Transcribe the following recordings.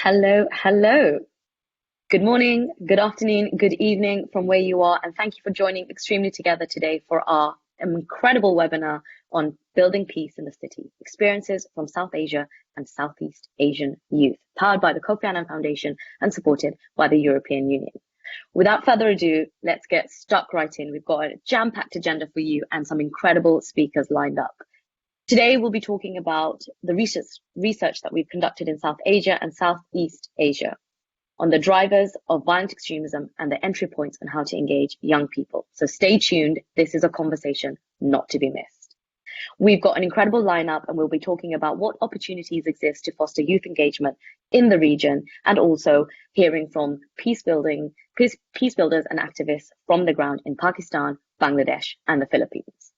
Hello, hello. Good morning, good afternoon, good evening from where you are, and thank you for joining Extremely Together today for our incredible webinar on building peace in the city, experiences from South Asia and Southeast Asian youth, powered by the Kofi Annan Foundation and supported by the European Union. Without further ado, let's get stuck right in. We've got a jam-packed agenda for you and some incredible speakers lined up. Today, we'll be talking about the research that we've conducted in South Asia and Southeast Asia on the drivers of violent extremism and the entry points on how to engage young people. So stay tuned. This is a conversation not to be missed. We've got an incredible lineup, and we'll be talking about what opportunities exist to foster youth engagement in the region, and also hearing from peacebuilders and activists from the ground in Pakistan, Bangladesh, and the Philippines.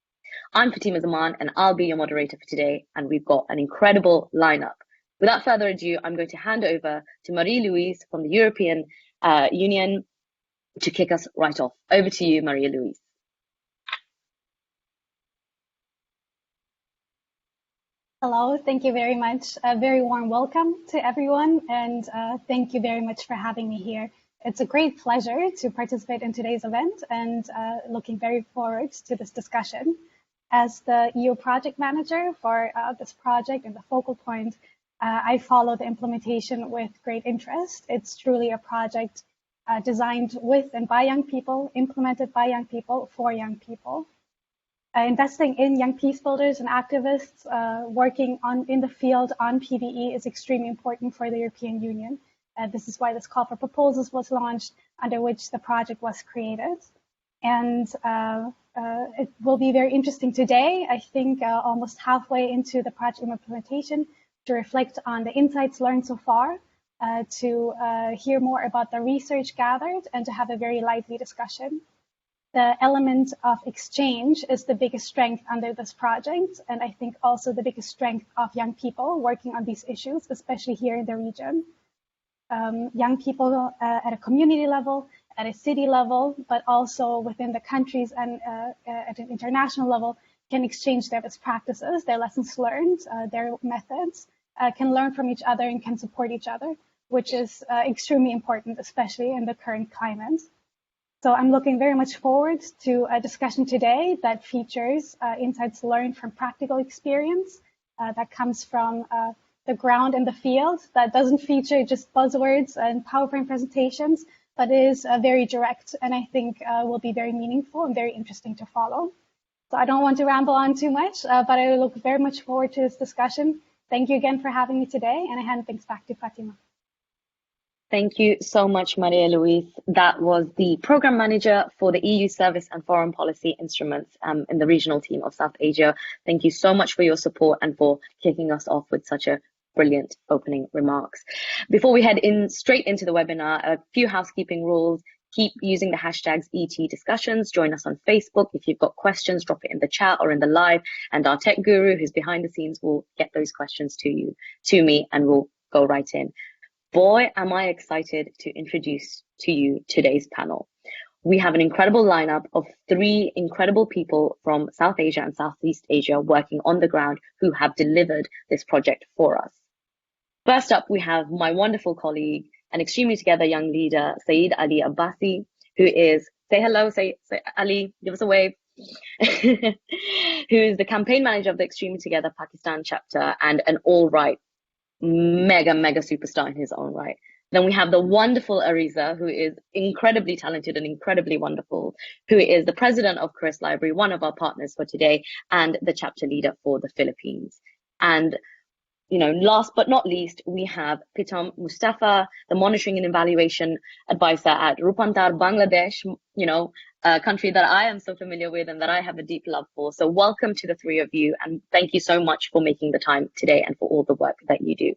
I'm Fatima Zaman, and I'll be your moderator for today, and we've got an incredible lineup. Without further ado, I'm going to hand over to Marie-Louise from the European Union to kick us right off. Over to you, Marie-Louise. Hello, thank you very much. A very warm welcome to everyone, and thank you very much for having me here. It's a great pleasure to participate in today's event, and looking very forward to this discussion. As the EU project manager for this project and the focal point, I follow the implementation with great interest. It's truly a project designed with and by young people, implemented by young people, for young people. Investing in young peace builders and activists working in the field on PBE is extremely important for the European Union. This is why this call for proposals was launched, under which the project was created. And it will be very interesting today, I think almost halfway into the project implementation, to reflect on the insights learned so far, to hear more about the research gathered, and to have a very lively discussion. The element of exchange is the biggest strength under this project, and I think also the biggest strength of young people working on these issues, especially here in the region. Young people at a community level, at a city level, but also within the countries and at an international level, can exchange their best practices, their lessons learned, their methods, can learn from each other and can support each other, which is extremely important, especially in the current climate. So I'm looking very much forward to a discussion today that features insights learned from practical experience that comes from the ground and the field, that doesn't feature just buzzwords and PowerPoint presentations, but is very direct, and I think will be very meaningful and very interesting to follow. So I don't want to ramble on too much, but I look very much forward to this discussion. Thank you again for having me today, and I hand things back to Fatima. Thank you so much, Maria-Louise. That was the Program Manager for the EU Service and Foreign Policy Instruments in the regional team of South Asia. Thank you so much for your support and for kicking us off with such a brilliant opening remarks. Before we head straight into the webinar, a few housekeeping rules. Keep using the hashtags ET discussions. Join us on Facebook. If you've got questions, drop it in the chat or in the live, and our tech guru who's behind the scenes will get those questions to me, and we'll go right in. Boy, am I excited to introduce to you today's panel. We have an incredible lineup of 3 incredible people from South Asia and Southeast Asia working on the ground who have delivered this project for us. First up, we have my wonderful colleague, an Extremely Together young leader, Syed Ali Abbasi, who is, say hello, say Ali, give us a wave, who is the campaign manager of the Extremely Together Pakistan chapter and an all-right mega superstar in his own right. Then we have the wonderful Ariza, who is incredibly talented and incredibly wonderful, who is the president of KRIS Library, one of our partners for today, and the chapter leader for the Philippines. And last but not least, we have Pitam Mustafa, the monitoring and evaluation advisor at Rupantar, Bangladesh, a country that I am so familiar with and that I have a deep love for. So welcome to the 3 of you, and thank you so much for making the time today and for all the work that you do.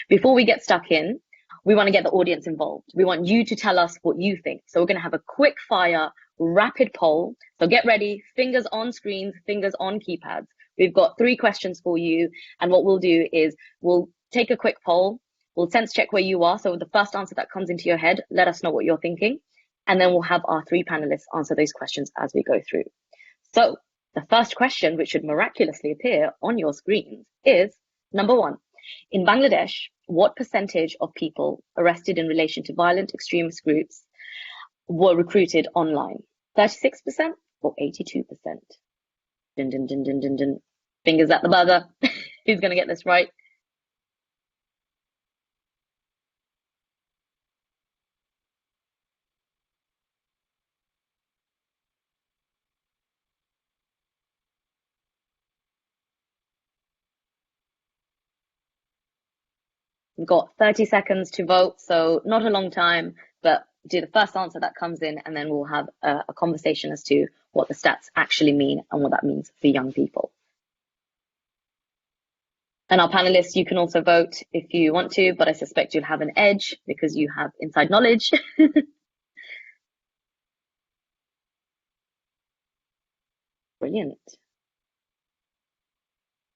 Before we get stuck in, we want to get the audience involved. We want you to tell us what you think. So we're going to have a quick fire, rapid poll. So get ready, fingers on screens, fingers on keypads. We've got 3 questions for you, and what we'll do is we'll take a quick poll. We'll sense check where you are. So the first answer that comes into your head, let us know what you're thinking. And then we'll have our 3 panelists answer those questions as we go through. So the first question, which should miraculously appear on your screens, is number 1. In Bangladesh, what percentage of people arrested in relation to violent extremist groups were recruited online? 36% or 82%? Dun, dun, dun, dun, dun, dun. Fingers at the buzzer. Who's going to get this right? We've got 30 seconds to vote, so not a long time, but do the first answer that comes in, and then we'll have a conversation as to what the stats actually mean and what that means for young people. And our panelists, you can also vote if you want to, but I suspect you'll have an edge because you have inside knowledge. Brilliant.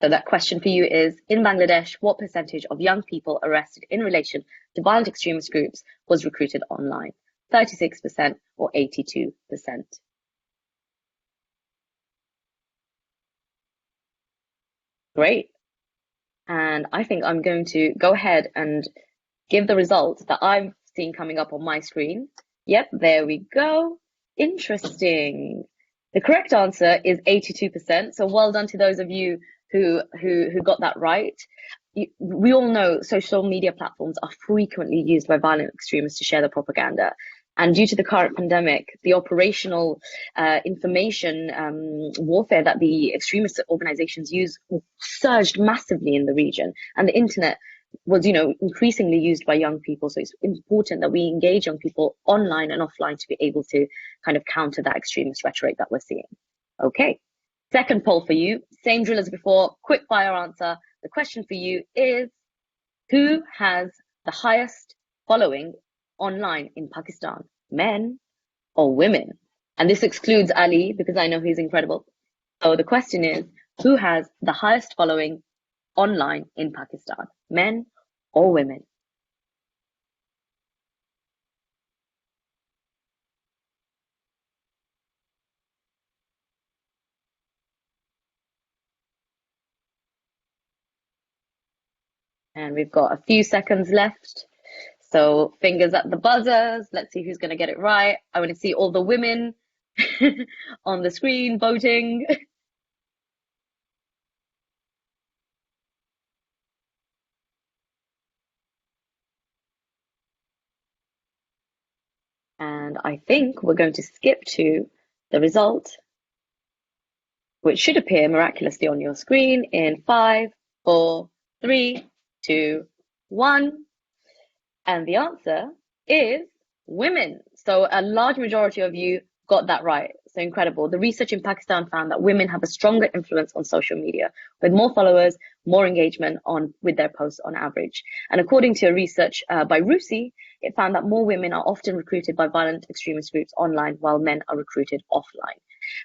So that question for you is, in Bangladesh, what percentage of young people arrested in relation to violent extremist groups was recruited online? 36% or 82%? Great. And I think I'm going to go ahead and give the results that I've seen coming up on my screen. Yep, there we go. Interesting. The correct answer is 82%. So well done to those of you who got that right. We all know social media platforms are frequently used by violent extremists to share their propaganda. And due to the current pandemic, the operational information warfare that the extremist organizations use surged massively in the region. And the internet was, increasingly used by young people. So it's important that we engage young people online and offline to be able to kind of counter that extremist rhetoric that we're seeing. Okay. Second poll for you, same drill as before, quick fire answer. The question for you is, who has the highest following online in Pakistan, men or women? And this excludes Ali because I know he's incredible. So the question is, who has the highest following online in Pakistan, men or women? And we've got a few seconds left. So fingers at the buzzers. Let's see who's going to get it right. I want to see all the women on the screen voting. And I think we're going to skip to the result, which should appear miraculously on your screen in 5, 4, 3, 2, 1. And the answer is women. So a large majority of you got that right. So incredible. The research in Pakistan found that women have a stronger influence on social media, with more followers, more engagement with their posts on average. And according to a research by Luise, it found that more women are often recruited by violent extremist groups online, while men are recruited offline.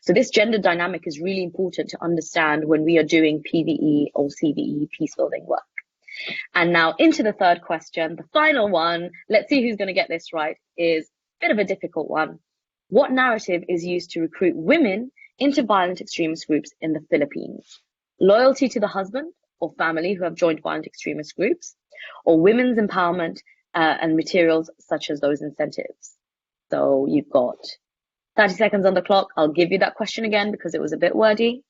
So this gender dynamic is really important to understand when we are doing PVE or CVE, peace building work. And now into the third question, the final one. Let's see who's going to get this right. Is a bit of a difficult one. What narrative is used to recruit women into violent extremist groups in the Philippines? Loyalty to the husband or family who have joined violent extremist groups, or women's empowerment and materials such as those incentives? So you've got 30 seconds on the clock. I'll give you that question again because it was a bit wordy.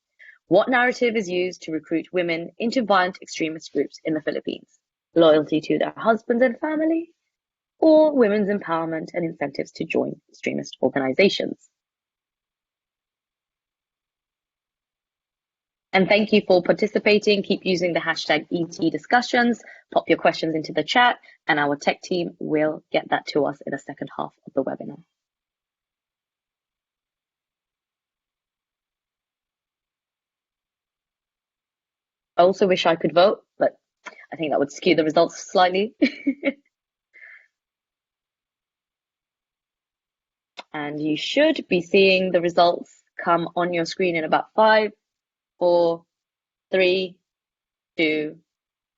What narrative is used to recruit women into violent extremist groups in the Philippines? Loyalty to their husbands and family, or women's empowerment and incentives to join extremist organizations? And thank you for participating. Keep using the hashtag ET discussions. Pop your questions into the chat, and our tech team will get that to us in the second half of the webinar. I also wish I could vote, but I think that would skew the results slightly. And you should be seeing the results come on your screen in about 5, 4, 3, 2,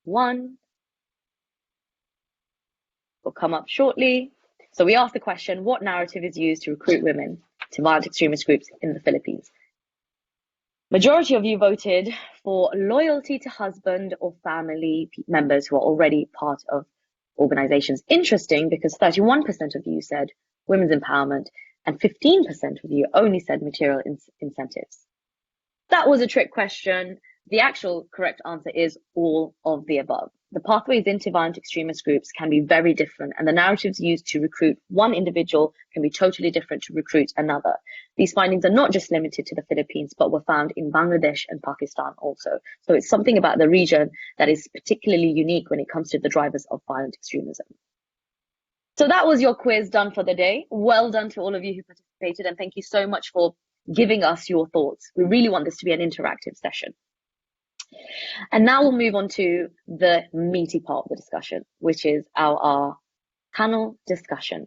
1. Will come up shortly. So we asked the question, what narrative is used to recruit women to violent extremist groups in the Philippines? Majority of you voted for loyalty to husband or family members who are already part of organizations. Interesting, because 31% of you said women's empowerment and 15% of you only said material incentives. That was a trick question. The actual correct answer is all of the above. The pathways into violent extremist groups can be very different, and the narratives used to recruit one individual can be totally different to recruit another. These findings are not just limited to the Philippines, but were found in Bangladesh and Pakistan also. So it's something about the region that is particularly unique when it comes to the drivers of violent extremism. So that was your quiz done for the day. Well done to all of you who participated, and thank you so much for giving us your thoughts. We really want this to be an interactive session. And now we'll move on to the meaty part of the discussion, which is our panel discussion.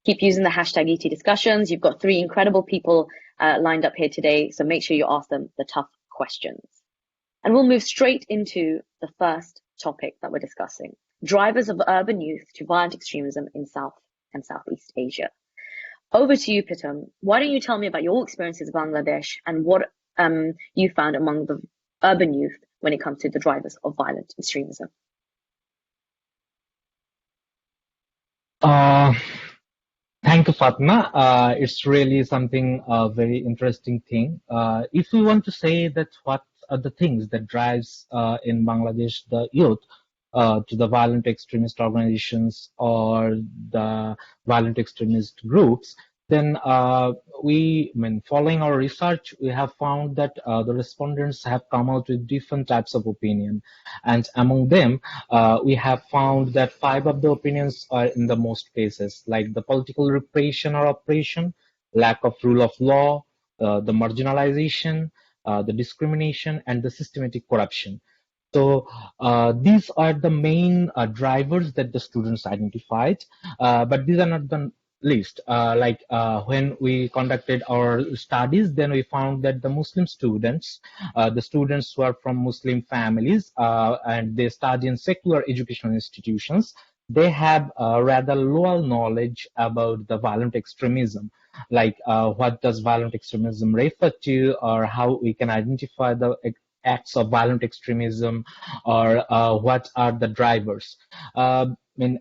Keep using the hashtag ET discussions. You've got 3 incredible people lined up here today, so make sure you ask them the tough questions. And we'll move straight into the first topic that we're discussing: drivers of urban youth to violent extremism in South and Southeast Asia. Over to you, Pitam. Why don't you tell me about your experiences in Bangladesh and what you found among the urban youth when it comes to the drivers of violent extremism? Thank you, Fatma. It's really something very interesting thing. If we want to say that what are the things that drives in Bangladesh the youth to the violent extremist organizations or the violent extremist groups, then following our research, we have found that the respondents have come out with different types of opinion. And among them, we have found that 5 of the opinions are in the most cases, like the political repression or oppression, lack of rule of law, the marginalization, the discrimination, and the systematic corruption. So these are the main drivers that the students identified, but these are not the least. When we conducted our studies, then we found that the Muslim students, the students who are from Muslim families and they study in secular educational institutions, they have rather low knowledge about the violent extremism, like what does violent extremism refer to, or how we can identify the acts of violent extremism, or what are the drivers.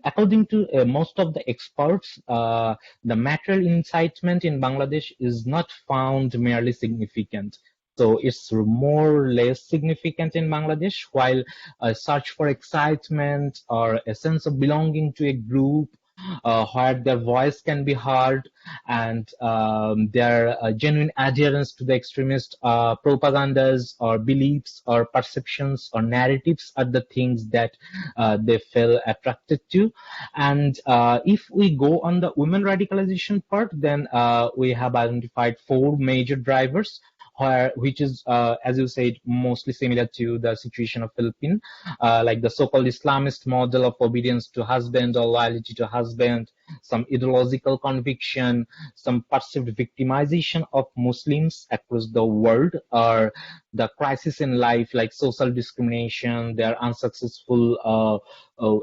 According to most of the experts, the material incitement in Bangladesh is not found merely significant. So it's more or less significant in Bangladesh, while a search for excitement or a sense of belonging to a group where their voice can be heard and their genuine adherence to the extremist propagandas or beliefs or perceptions or narratives are the things that they feel attracted to. And if we go on the women radicalization part, then we have identified 4 major drivers, which is, as you said, mostly similar to the situation of Philippines, like the so-called Islamist model of obedience to husband or loyalty to husband, some ideological conviction, some perceived victimization of Muslims across the world, or the crisis in life like social discrimination, their unsuccessful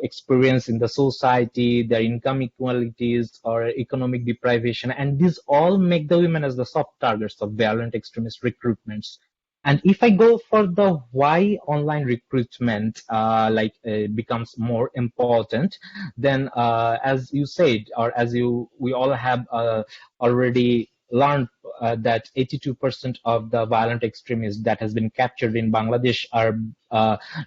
experience in the society, their income inequalities or economic deprivation, and these all make the women as the soft targets of violent extremist recruitments. And if I go for the why online recruitment becomes more important, then as you said, or as we all have already learned that 82% of the violent extremists that has been captured in Bangladesh are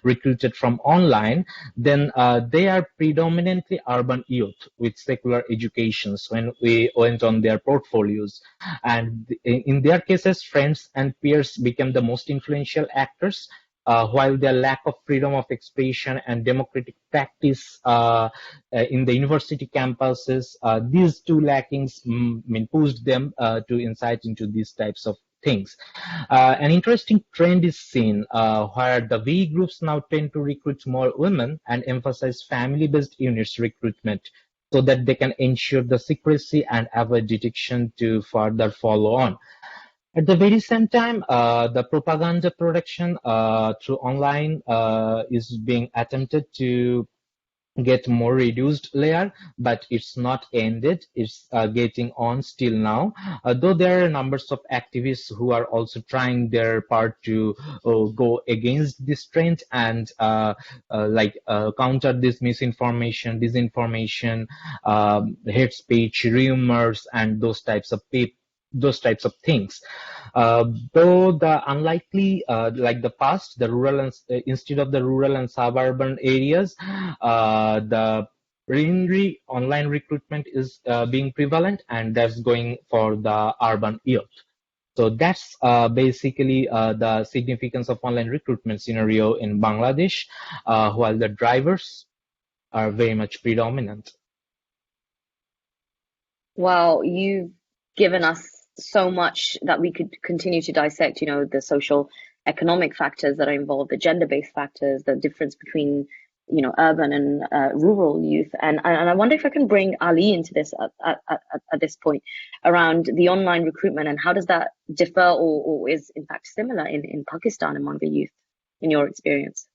recruited from online, then they are predominantly urban youth with secular educations when we went on their portfolios. And in their cases, friends and peers became the most influential actors, while their lack of freedom of expression and democratic practice in the university campuses, these 2 lackings pushed them to incite into these types of things. An interesting trend is seen where the V groups now tend to recruit more women and emphasize family-based units recruitment so that they can ensure the secrecy and avoid detection to further follow on. At the very same time, the propaganda production through online is being attempted to get more reduced layer, but it's not ended. It's getting on still now. Though there are numbers of activists who are also trying their part to go against this trend and counter this misinformation, disinformation, hate speech, rumors, and those types of things. Though the unlikely, like the past, the instead of the rural and suburban areas, the online recruitment is being prevalent, and that's going for the urban youth. So that's basically the significance of online recruitment scenario in Bangladesh, while the drivers are very much predominant. Wow, you've given us so much that we could continue to dissect, the social economic factors that are involved, the gender-based factors, the difference between, urban and rural youth. And I wonder if I can bring Ali into this at this point around the online recruitment and how does that differ or is in fact similar in Pakistan among the youth, in your experience?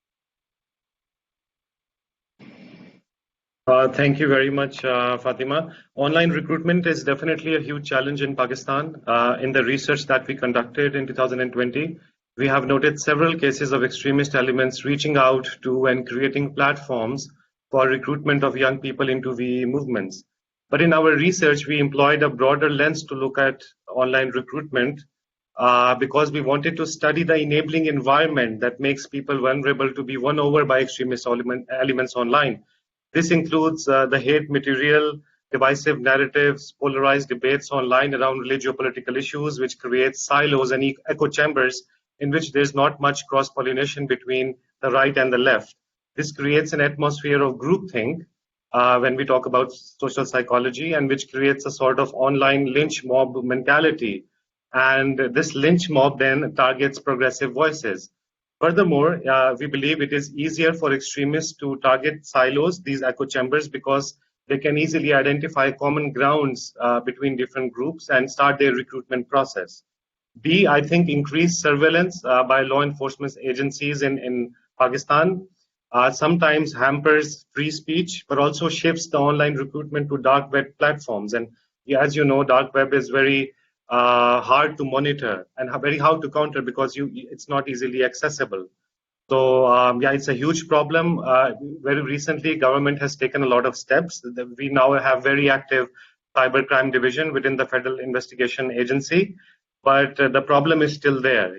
Thank you very much, Fatima. Online recruitment is definitely a huge challenge in Pakistan. In the research that we conducted in 2020, we have noted several cases of extremist elements reaching out to and creating platforms for recruitment of young people into the movements. But in our research, we employed a broader lens to look at online recruitment because we wanted to study the enabling environment that makes people vulnerable to be won over by extremist elements online. This includes the hate material, divisive narratives, polarized debates online around religio-political issues, which creates silos and echo chambers in which there's not much cross-pollination between the right and the left. This creates an atmosphere of groupthink when we talk about social psychology, and which creates a sort of online lynch mob mentality. And this lynch mob then targets progressive voices. Furthermore, we believe it is easier for extremists to target silos, these echo chambers, because they can easily identify common grounds between different groups and start their recruitment process. B, I think increased surveillance by law enforcement agencies in Pakistan sometimes hampers free speech, but also shifts the online recruitment to dark web platforms. And as you know, dark web is very hard to monitor and very hard to counter because it's not easily accessible. So it's a huge problem. Very recently, government has taken a lot of steps. We now have very active cybercrime division within the Federal Investigation Agency, but the problem is still there,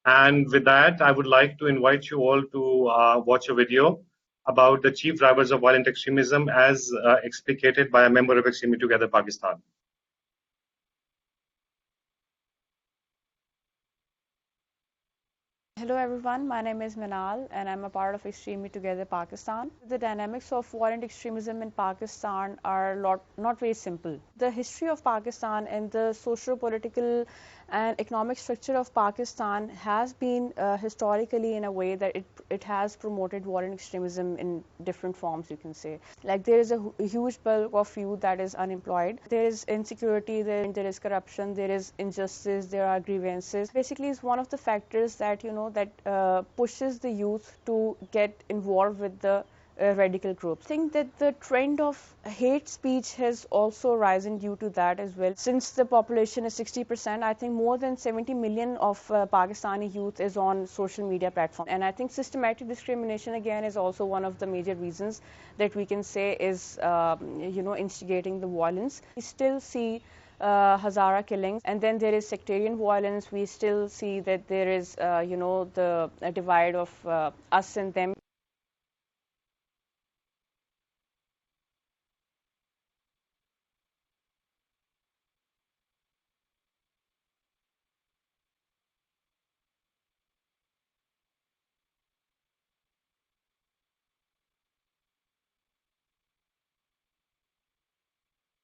And with that, I would like to invite you all to watch a video about the chief drivers of violent extremism as explicated by a member of Extremely Together Pakistan. Hello everyone, my name is Manal and I'm a part of Extremely Together Pakistan. The dynamics of violent extremism in Pakistan are not very simple. The history of Pakistan and the socio-political and economic structure of Pakistan has been historically in a way that it has promoted violent extremism in different forms, you can say. Like there is a huge bulk of youth that is unemployed. There is insecurity, there is corruption, there is injustice, there are grievances. Basically, it's one of the factors that, that pushes the youth to get involved with the radical groups. I think that the trend of hate speech has also risen due to that as well. Since the population is 60%, I think more than 70 million of Pakistani youth is on social media platforms. And I think systematic discrimination again is also one of the major reasons that we can say is, instigating the violence. We still see Hazara killings, and then there is sectarian violence. We still see that there is, the divide of us and them.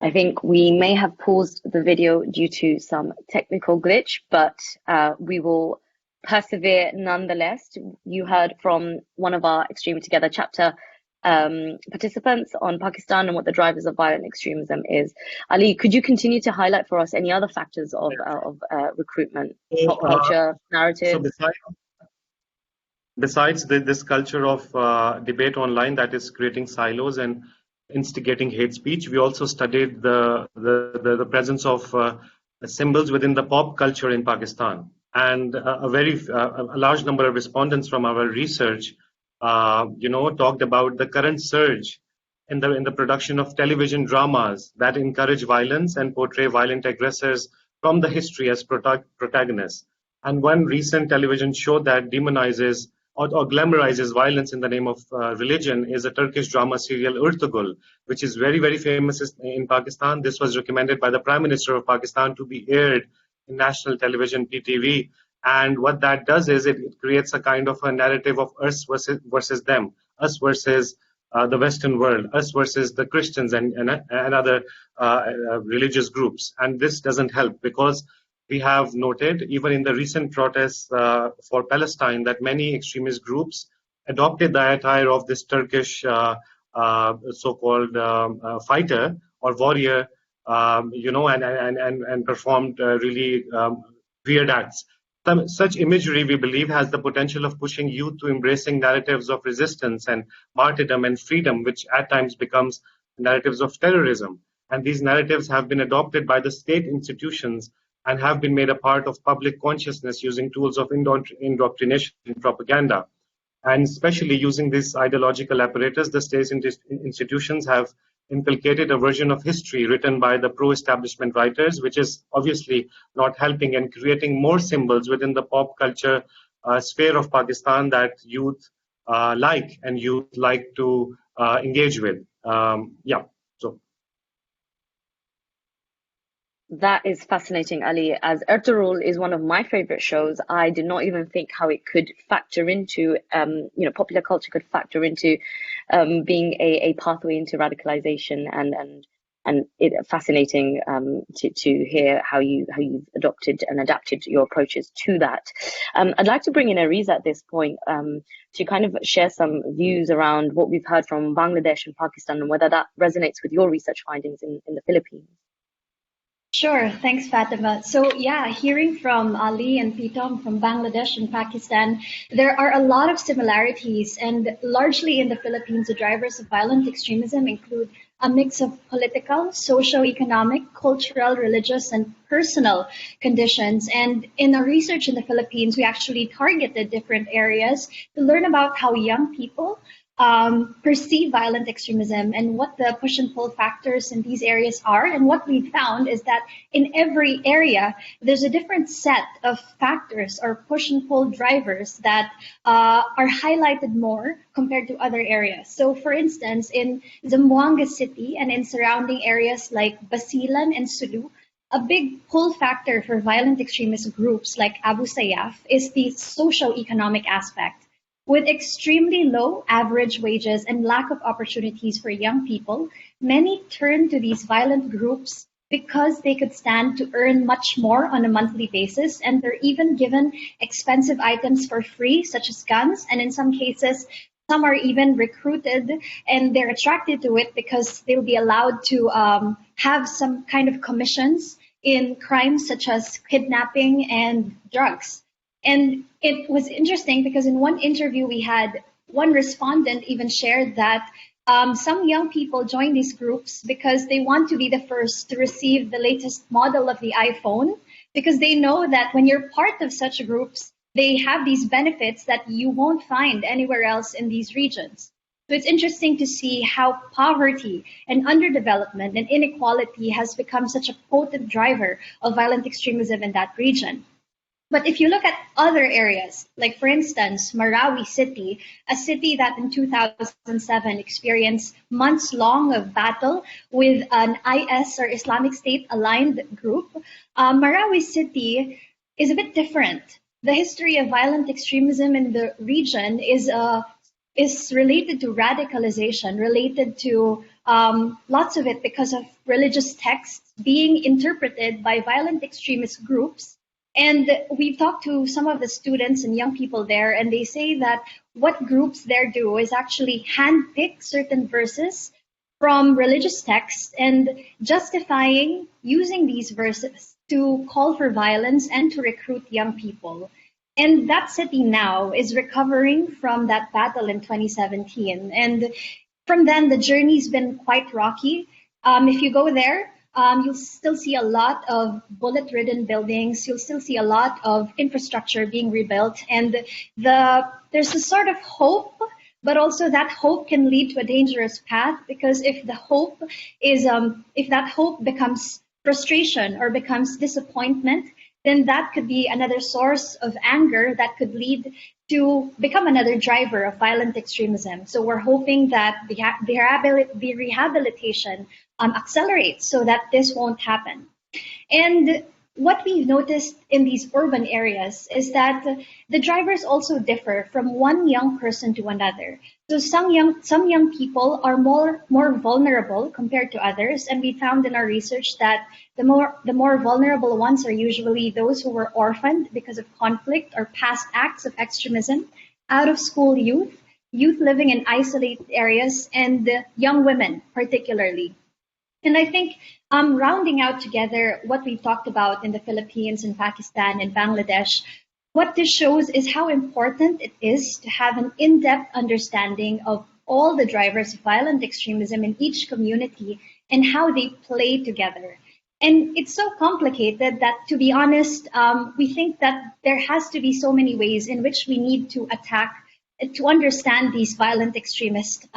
I think we may have paused the video due to some technical glitch, but we will persevere nonetheless. You heard from one of our Extremely Together chapter participants on Pakistan and what the drivers of violent extremism is. Ali, could you continue to highlight for us any other factors of recruitment, pop culture, narrative? Besides this culture of debate online that is creating silos and instigating hate speech, we also studied the presence of symbols within the pop culture in Pakistan. And a large number of respondents from our research, talked about the current surge in the production of television dramas that encourage violence and portray violent aggressors from the history as protagonists. And one recent television show that demonizes or glamorizes violence in the name of religion is a Turkish drama serial Ertugrul, which is very, very famous in Pakistan. This was recommended by the Prime Minister of Pakistan to be aired in national television, PTV. And what that does is it creates a kind of a narrative of us versus them, us versus the Western world, us versus the Christians and other religious groups. And this doesn't help, because we have noted, even in the recent protests for Palestine, that many extremist groups adopted the attire of this Turkish so-called fighter or warrior, and performed really weird acts. Such imagery, we believe, has the potential of pushing youth to embracing narratives of resistance and martyrdom and freedom, which at times becomes narratives of terrorism. And these narratives have been adopted by the state institutions and have been made a part of public consciousness using tools of indoctrination and propaganda. And especially using this ideological apparatus, the state institutions have inculcated a version of history written by the pro-establishment writers, which is obviously not helping, and creating more symbols within the pop culture sphere of Pakistan that youth like and youth like to engage with. That is fascinating, Ali. As Ertugrul is one of my favorite shows, I did not even think how it could factor into, popular culture could factor into being a pathway into radicalization, and it fascinating to hear how you've adopted and adapted your approaches to that. I'd like to bring in Ariza at this point to kind of share some views around what we've heard from Bangladesh and Pakistan, and whether that resonates with your research findings in the Philippines. Sure, thanks, Fatima. So yeah, hearing from Ali and Pritam from Bangladesh and Pakistan, there are a lot of similarities, and largely in the Philippines, the drivers of violent extremism include a mix of political, socio-economic, cultural, religious, and personal conditions. And in our research in the Philippines, we actually targeted different areas to learn about how young people perceive violent extremism and what the push and pull factors in these areas are. And what we found is that in every area, there's a different set of factors or push and pull drivers that are highlighted more compared to other areas. So for instance, in Zamboanga City and in surrounding areas like Basilan and Sulu, a big pull factor for violent extremist groups like Abu Sayyaf is the socio-economic aspect. With extremely low average wages and lack of opportunities for young people, many turn to these violent groups because they could stand to earn much more on a monthly basis, and they're even given expensive items for free, such as guns, and in some cases, some are even recruited and they're attracted to it because they'll be allowed to have some kind of commissions in crimes such as kidnapping and drugs. And it was interesting because in one interview we had, one respondent even shared that some young people join these groups because they want to be the first to receive the latest model of the iPhone, because they know that when you're part of such groups, they have these benefits that you won't find anywhere else in these regions. So it's interesting to see how poverty and underdevelopment and inequality has become such a potent driver of violent extremism in that region. But if you look at other areas, like for instance, Marawi City, a city that in 2007 experienced months long of battle with an IS or Islamic State aligned group, Marawi City is a bit different. The history of violent extremism in the region is related to radicalization, related to lots of it because of religious texts being interpreted by violent extremist groups. And we've talked to some of the students and young people there, and they say that what groups there do is actually handpick certain verses from religious texts and justifying using these verses to call for violence and to recruit young people. And that city now is recovering from that battle in 2017. And from then, the journey's been quite rocky. If you go there, you'll still see a lot of bullet-ridden buildings. You'll still see a lot of infrastructure being rebuilt. And there's a sort of hope, but also that hope can lead to a dangerous path, because if that hope becomes frustration or becomes disappointment, then that could be another source of anger that could lead to become another driver of violent extremism. So we're hoping that the rehabilitation accelerates so that this won't happen. And what we've noticed in these urban areas is that the drivers also differ from one young person to another. So some young people are more vulnerable compared to others, and we found in our research that the more vulnerable ones are usually those who were orphaned because of conflict or past acts of extremism, out of school youth living in isolated areas, and young women particularly. And I think rounding out together what we've talked about in the Philippines and Pakistan and Bangladesh, what this shows is how important it is to have an in-depth understanding of all the drivers of violent extremism in each community and how they play together. And it's so complicated that, to be honest, we think that there has to be so many ways in which we need to understand these violent extremist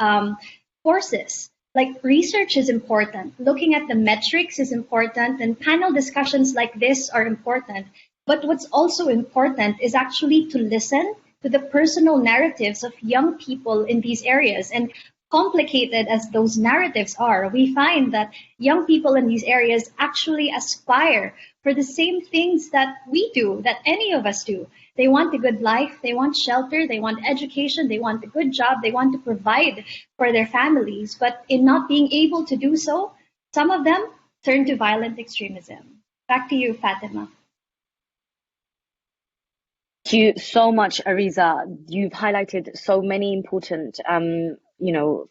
forces. Like, research is important, looking at the metrics is important, and panel discussions like this are important. But what's also important is actually to listen to the personal narratives of young people in these areas. And complicated as those narratives are, we find that young people in these areas actually aspire for the same things that we do, that any of us do. They want a good life, they want shelter, they want education, they want a good job, they want to provide for their families. But in not being able to do so, some of them turn to violent extremism. Back to you, Fatima. Thank you so much, Ariza. You've highlighted so many important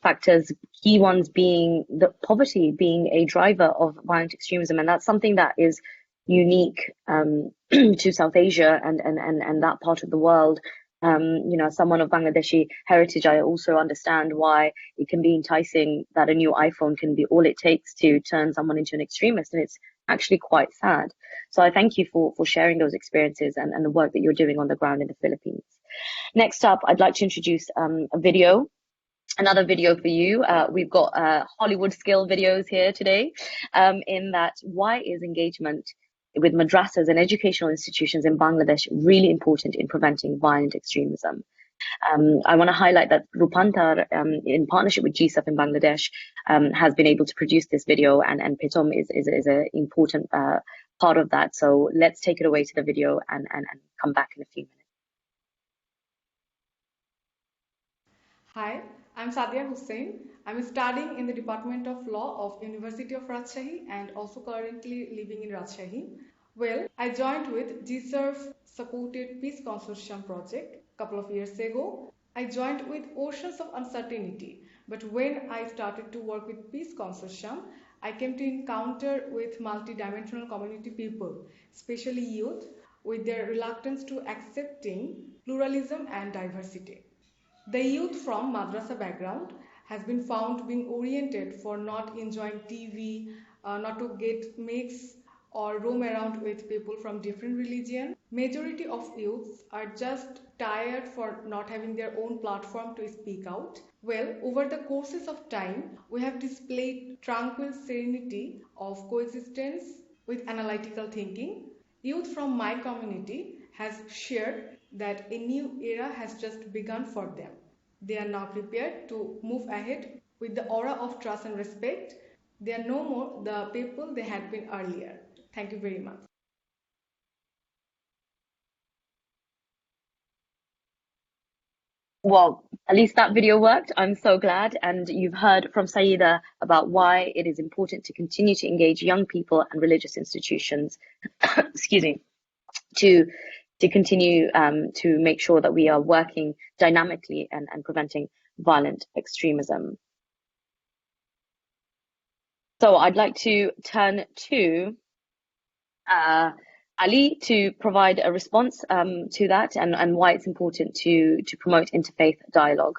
factors, key ones being the poverty being a driver of violent extremism. And that's something that is unique to South Asia and that part of the world. As someone of Bangladeshi heritage, I also understand why it can be enticing that a new iPhone can be all it takes to turn someone into an extremist. And it's actually quite sad. So I thank you for sharing those experiences and the work that you're doing on the ground in the Philippines. Next up, I'd like to introduce another video for you. We've got Hollywood skill videos here today, in that why is engagement with madrasas and educational institutions in Bangladesh really important in preventing violent extremism. I want to highlight that Rupantar, in partnership with GCERF in Bangladesh, has been able to produce this video, and Pitom is an important part of that. So let's take it away to the video and come back in a few minutes. Hi, I'm Sadia Hussain. I'm studying in the Department of Law of University of Rajshahi and also currently living in Rajshahi. Well, I joined with GCERF supported Peace Consortium project a couple of years ago. I joined with oceans of uncertainty, but when I started to work with Peace Consortium, I came to encounter with multidimensional community people, especially youth, with their reluctance to accepting pluralism and diversity. The youth from madrasa background has been found being oriented for not enjoying TV, not to get mix or roam around with people from different religion. Majority of youths are just tired for not having their own platform to speak out. Well, over the courses of time, we have displayed tranquil serenity of coexistence with analytical thinking. Youth from my community has shared that a new era has just begun for them. They are now prepared to move ahead with the aura of trust and respect. They are no more the people they had been earlier. Thank you very much. Well, at least that video worked. I'm so glad. And you've heard from Saida about why it is important to continue to engage young people and religious institutions, excuse me, to continue to make sure that we are working dynamically and preventing violent extremism. So I'd like to turn to Ali to provide a response to that and why it's important to promote interfaith dialogue.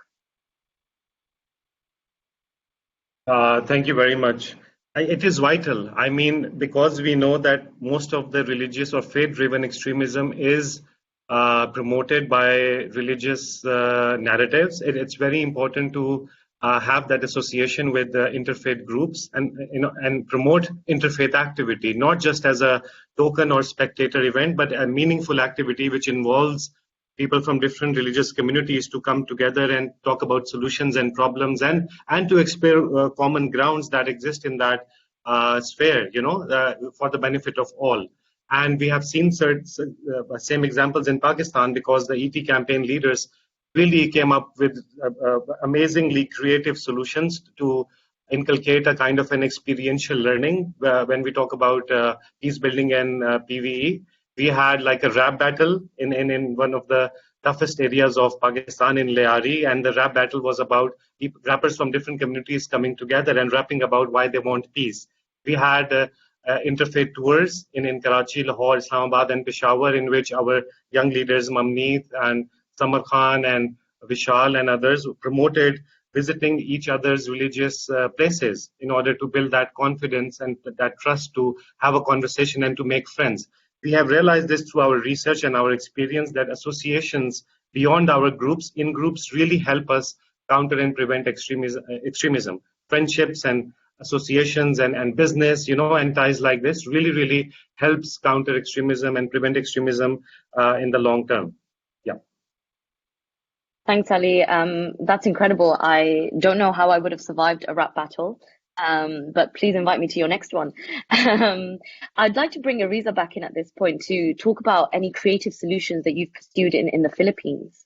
Thank you very much. It is vital. I mean, because we know that most of the religious or faith-driven extremism is promoted by religious narratives. It's very important to have that association with interfaith groups and promote interfaith activity, not just as a token or spectator event, but a meaningful activity which involves people from different religious communities to come together and talk about solutions and problems and to explore common grounds that exist in that sphere, for the benefit of all. And we have seen same examples in Pakistan, because the ET campaign leaders really came up with amazingly creative solutions to inculcate a kind of an experiential learning. When we talk about peace building and PVE, we had like a rap battle in one of the toughest areas of Pakistan, in Leari, and the rap battle was about rappers from different communities coming together and rapping about why they want peace. We had interfaith tours in Karachi, Lahore, Islamabad, and Peshawar, in which our young leaders, Mamneet and Samar Khan and Vishal and others, promoted visiting each other's religious places in order to build that confidence and that trust to have a conversation and to make friends. We have realized this through our research and our experience, that associations beyond our groups, in groups, really help us counter and prevent extremism. Friendships and associations and business, and ties like this really helps counter extremism and prevent extremism in the long term. Yeah. Thanks, Ali. That's incredible. I don't know how I would have survived a rap battle. But please invite me to your next one. I'd like to bring Ariza back in at this point to talk about any creative solutions that you've pursued in the Philippines.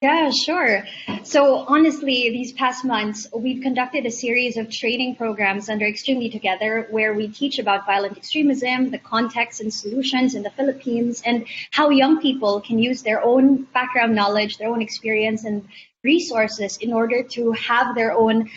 Yeah, sure. So honestly, these past months, we've conducted a series of training programs under Extremely Together, where we teach about violent extremism, the context and solutions in the Philippines, and how young people can use their own background knowledge, their own experience and resources in order to have their own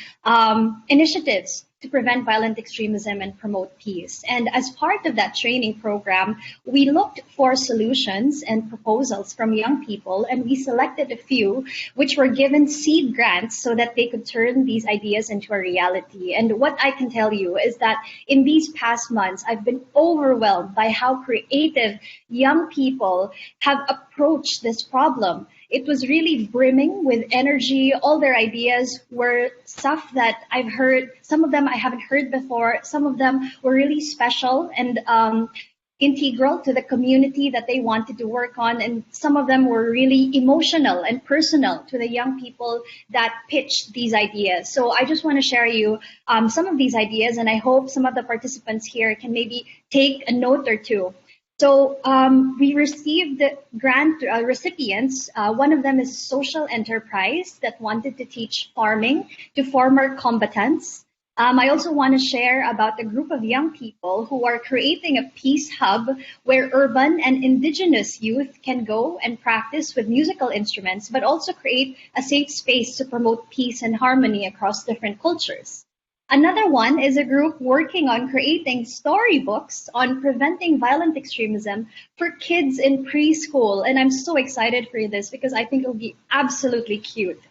initiatives to prevent violent extremism and promote peace. And as part of that training program, we looked for solutions and proposals from young people, and we selected a few which were given seed grants so that they could turn these ideas into a reality. And what I can tell you is that in these past months, I've been overwhelmed by how creative young people have approached this problem. It was really brimming with energy. All their ideas were stuff that I've heard. Some of them I haven't heard before. Some of them were really special and integral to the community that they wanted to work on. And some of them were really emotional and personal to the young people that pitched these ideas. So I just want to share you some of these ideas, and I hope some of the participants here can maybe take a note or two. So we received grant recipients. One of them is social enterprise that wanted to teach farming to former combatants. I also want to share about a group of young people who are creating a peace hub where urban and indigenous youth can go and practice with musical instruments, but also create a safe space to promote peace and harmony across different cultures. Another one is a group working on creating storybooks on preventing violent extremism for kids in preschool. And I'm so excited for this because I think it'll be absolutely cute.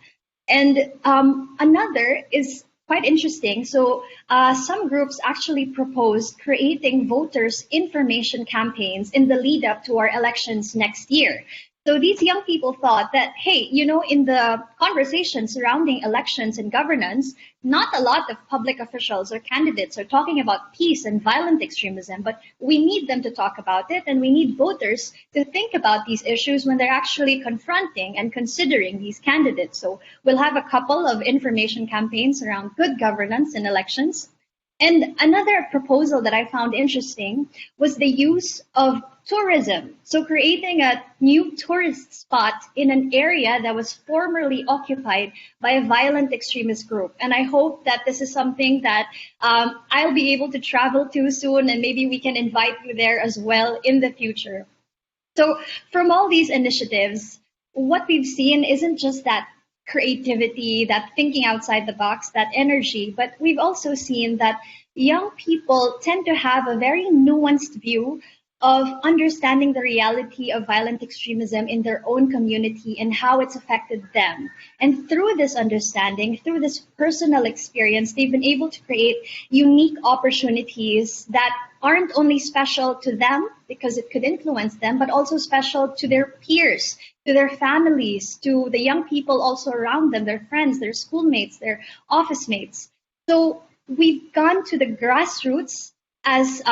And another is quite interesting. So some groups actually proposed creating voters' information campaigns in the lead up to our elections next year. So these young people thought that, hey, in the conversation surrounding elections and governance, not a lot of public officials or candidates are talking about peace and violent extremism, but we need them to talk about it, and we need voters to think about these issues when they're actually confronting and considering these candidates. So we'll have a couple of information campaigns around good governance in elections. And another proposal that I found interesting was the use of tourism. So creating a new tourist spot in an area that was formerly occupied by a violent extremist group. And I hope that this is something that I'll be able to travel to soon, and maybe we can invite you there as well in the future. So from all these initiatives, what we've seen isn't just that creativity, that thinking outside the box, that energy, but we've also seen that young people tend to have a very nuanced view of understanding the reality of violent extremism in their own community and how it's affected them. And through this understanding, through this personal experience, they've been able to create unique opportunities that aren't only special to them because it could influence them, but also special to their peers, to their families, to the young people also around them, their friends, their schoolmates, their office mates. So we've gone to the grassroots as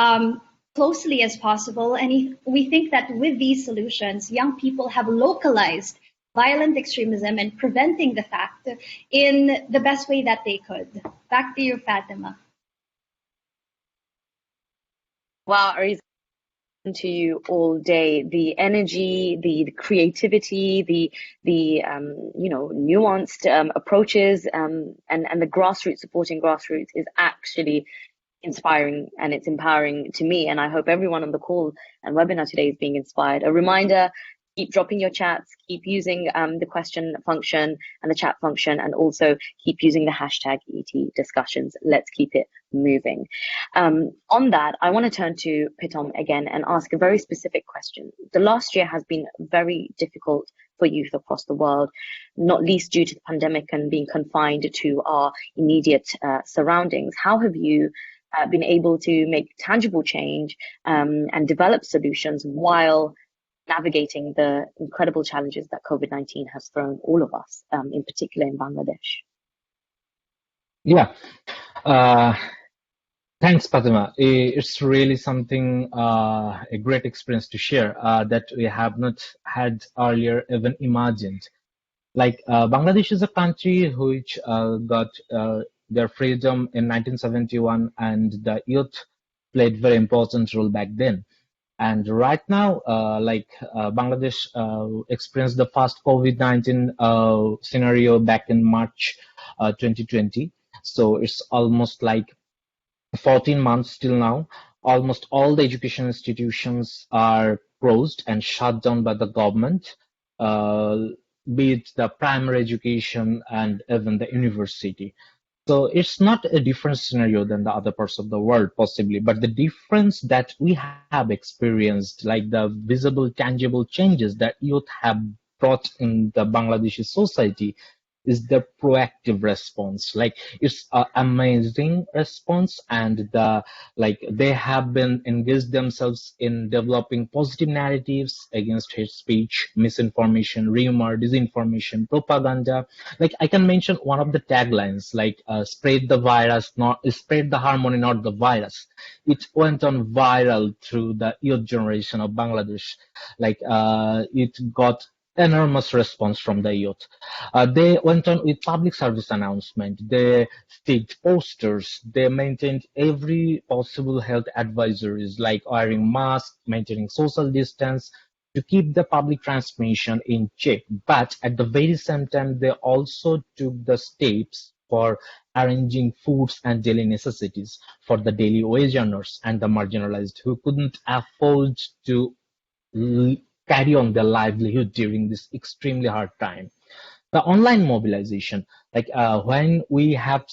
closely as possible. And we think that with these solutions, young people have localized violent extremism and preventing the fact in the best way that they could. Back to you, Fatima. Wow, I listen to you all day. The energy, the creativity, the nuanced approaches, and the grassroots, supporting grassroots is actually inspiring, and it's empowering to me, and I hope everyone on the call and webinar today is being inspired. A reminder, keep dropping your chats, keep using the question function and the chat function, and also keep using the hashtag ET discussions. Let's keep it moving. On that, I want to turn to Pitom again and ask a very specific question. The last year has been very difficult for youth across the world, not least due to the pandemic and being confined to our immediate surroundings. How have you been able to make tangible change and develop solutions while navigating the incredible challenges that COVID-19 has thrown all of us, in particular in Bangladesh? Yeah. Thanks, Fatima. It's really something, a great experience to share that we have not had earlier even imagined. Like Bangladesh is a country which got their freedom in 1971, and the youth played very important role back then. And right now, Bangladesh experienced the first COVID-19 scenario back in March 2020. So it's almost like 14 months till now. Almost all the education institutions are closed and shut down by the government, be it the primary education and even the university. So it's not a different scenario than the other parts of the world, possibly, but the difference that we have experienced, like the visible, tangible changes that youth have brought in the Bangladeshi society, is the proactive response. Like it's an amazing response, and they have been engaged themselves in developing positive narratives against hate speech, misinformation, rumor, disinformation, propaganda. Like I can mention one of the taglines, like spread the virus, not spread the harmony, not the virus. It went on viral through the youth generation of Bangladesh. It got enormous response from the youth. They went on with public service announcement. They staked posters. They maintained every possible health advisories, like wearing masks, maintaining social distance, to keep the public transmission in check. But at the very same time, they also took the steps for arranging foods and daily necessities for the daily wage earners and the marginalized who couldn't afford to carry on their livelihood during this extremely hard time. The online mobilization, when we have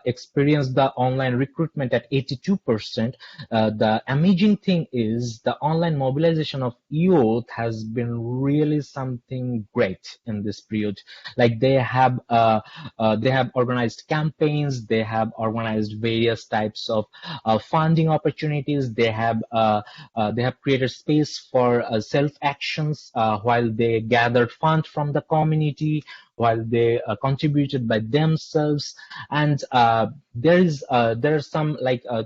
experienced the online recruitment at 82%, the amazing thing is the online mobilization of youth has been really something great in this period. Like they have organized campaigns, they have organized various types of funding opportunities. They have created space for self actions while they gathered funds from the community, while they contributed by themselves. And there are some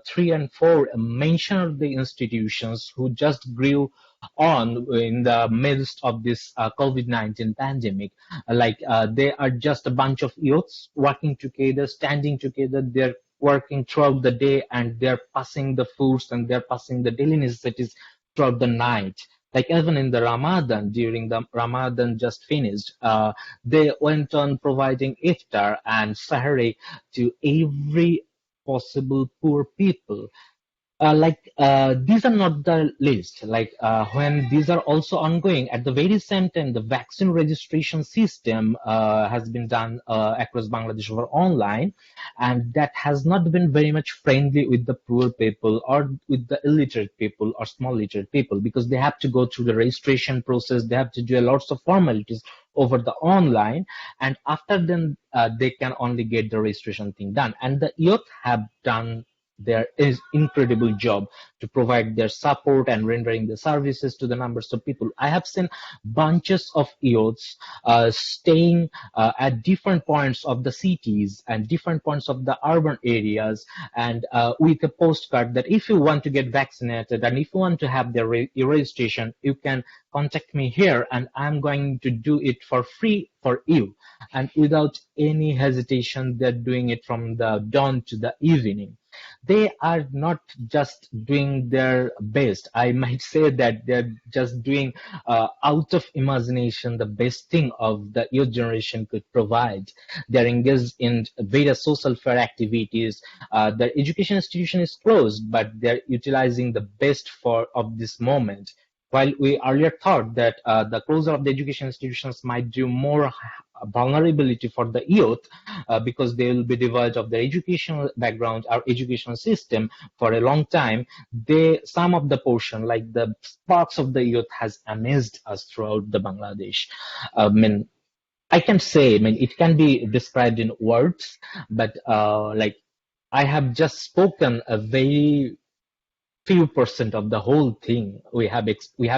3 and 4 mention of the institutions who just grew on in the midst of this COVID-19 pandemic. They are just a bunch of youths working together, standing together. They're working throughout the day, and they're passing the foods and they're passing the daily necessities throughout the night. Like even in the Ramadan, during the Ramadan just finished, they went on providing iftar and sahari to every possible poor people. These are not the list. When these are also ongoing, at the very same time, the vaccine registration system has been done across Bangladesh over online, and that has not been very much friendly with the poor people or with the illiterate people or small literate people, because they have to go through the registration process. They have to do lots of formalities over the online, and after then they can only get the registration thing done. And the youth have done their is incredible job to provide their support and rendering the services to the numbers of people. I have seen bunches of youths staying at different points of the cities and different points of the urban areas, and with a postcard that if you want to get vaccinated and if you want to have their registration, you can contact me here and I'm going to do it for free for you. And without any hesitation, they're doing it from the dawn to the evening. They are not just doing their best. I might say that they're just doing out of imagination the best thing of the youth generation could provide. They're engaged in various social fair activities. Their education institution is closed, but they're utilizing the best of this moment. While we earlier thought that the closure of the education institutions might do more vulnerability for the youth because they will be devoid of their educational background or educational system for a long time, some of the portion, like the sparks of the youth, has amazed us throughout the Bangladesh. I can say, it can be described in words, but I have just spoken a very few percent of the whole thing we have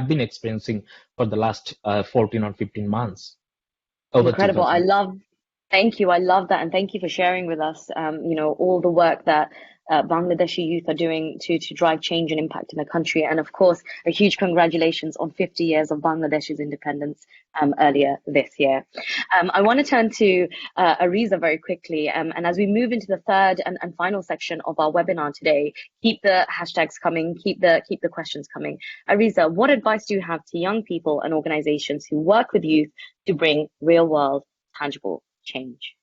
been experiencing for the last 14 or 15 months. Over to Incredible. Fatima. Thank you. I love that. And thank you for sharing with us, all the work that Bangladeshi youth are doing to drive change and impact in the country. And of course, a huge congratulations on 50 years of Bangladesh's independence earlier this year. I want to turn to Ariza very quickly. And as we move into the third and final section of our webinar today, keep the hashtags coming, keep the questions coming. Ariza, what advice do you have to young people and organizations who work with youth to bring real world, tangible change?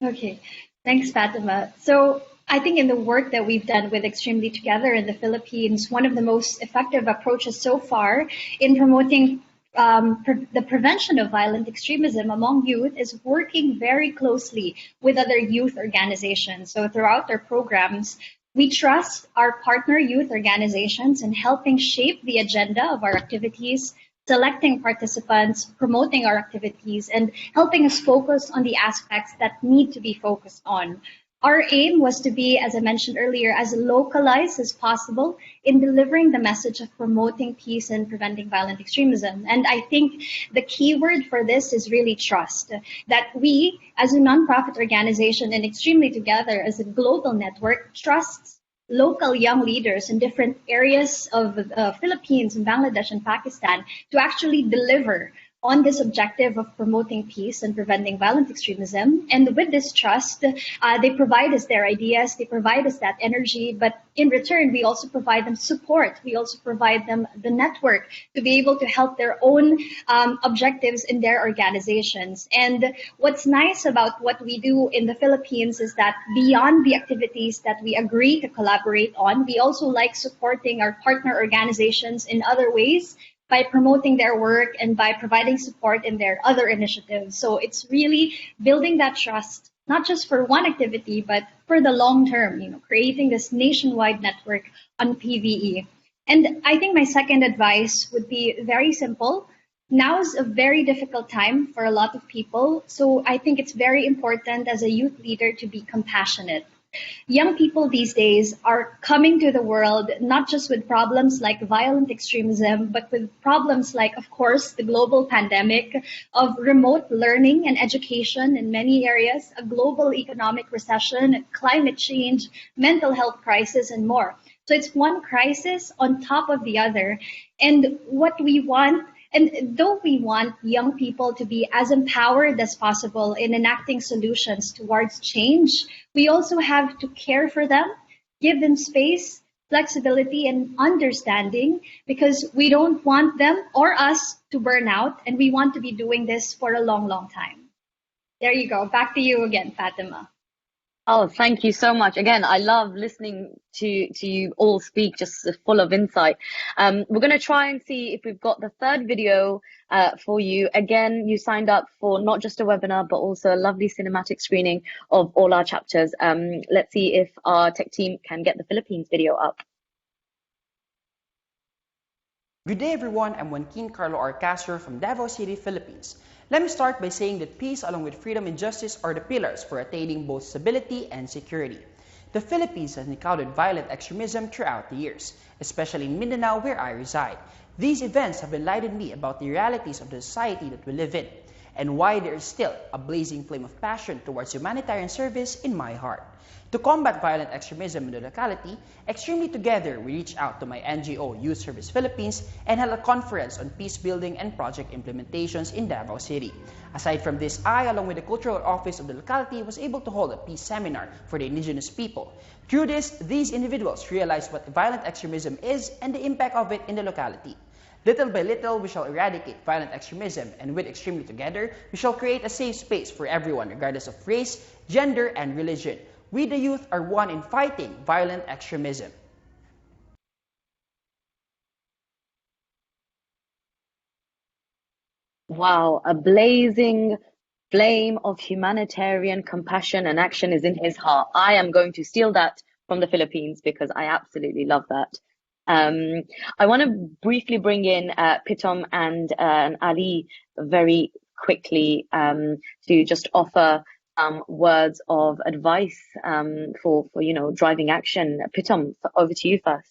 Okay, thanks, Fatima. So I think in the work that we've done with Extremely Together in the Philippines, one of the most effective approaches so far in promoting the prevention of violent extremism among youth is working very closely with other youth organizations. So throughout our programs, we trust our partner youth organizations in helping shape the agenda of our activities, selecting participants, promoting our activities, and helping us focus on the aspects that need to be focused on. Our aim was to be, as I mentioned earlier, as localized as possible in delivering the message of promoting peace and preventing violent extremism. And I think the key word for this is really trust. That we, as a nonprofit organization and Extremely Together as a global network, trusts local young leaders in different areas of the Philippines and Bangladesh and Pakistan to actually deliver on this objective of promoting peace and preventing violent extremism. And with this trust, they provide us their ideas, they provide us that energy, but in return, we also provide them support. We also provide them the network to be able to help their own objectives in their organizations. And what's nice about what we do in the Philippines is that beyond the activities that we agree to collaborate on, we also like supporting our partner organizations in other ways, by promoting their work and by providing support in their other initiatives. So it's really building that trust, not just for one activity, but for the long term, creating this nationwide network on PVE. And I think my second advice would be very simple. Now is a very difficult time for a lot of people. So I think it's very important as a youth leader to be compassionate. Young people these days are coming to the world not just with problems like violent extremism, but with problems like, of course, the global pandemic of remote learning and education in many areas, a global economic recession, climate change, mental health crisis, and more. So it's one crisis on top of the other. And what we want, and though we want young people to be as empowered as possible in enacting solutions towards change, we also have to care for them, give them space, flexibility, and understanding, because we don't want them or us to burn out, and we want to be doing this for a long, long time. There you go. Back to you again, Fatima. Oh, thank you so much. Again, I love listening to you all speak, just full of insight. We're going to try and see if we've got the third video for you. Again, you signed up for not just a webinar, but also a lovely cinematic screening of all our chapters. Let's see if our tech team can get the Philippines video up. Good day everyone, I'm Joaquin Carlo Arcasio from Davao City, Philippines. Let me start by saying that peace along with freedom and justice are the pillars for attaining both stability and security. The Philippines has encountered violent extremism throughout the years, especially in Mindanao where I reside. These events have enlightened me about the realities of the society that we live in, and why there is still a blazing flame of passion towards humanitarian service in my heart. To combat violent extremism in the locality, Extremely Together, we reached out to my NGO, Youth Service Philippines, and held a conference on peace building and project implementations in Davao City. Aside from this, I, along with the Cultural Office of the locality, was able to hold a peace seminar for the indigenous people. Through this, these individuals realized what violent extremism is and the impact of it in the locality. Little by little, we shall eradicate violent extremism, and with Extremely Together, we shall create a safe space for everyone, regardless of race, gender, and religion. We, the youth, are one in fighting violent extremism. Wow, a blazing flame of humanitarian compassion and action is in his heart. I am going to steal that from the Philippines because I absolutely love that. I want to briefly bring in Pitom and Ali very quickly to just offer words of advice for driving action. Pitom, over to you first.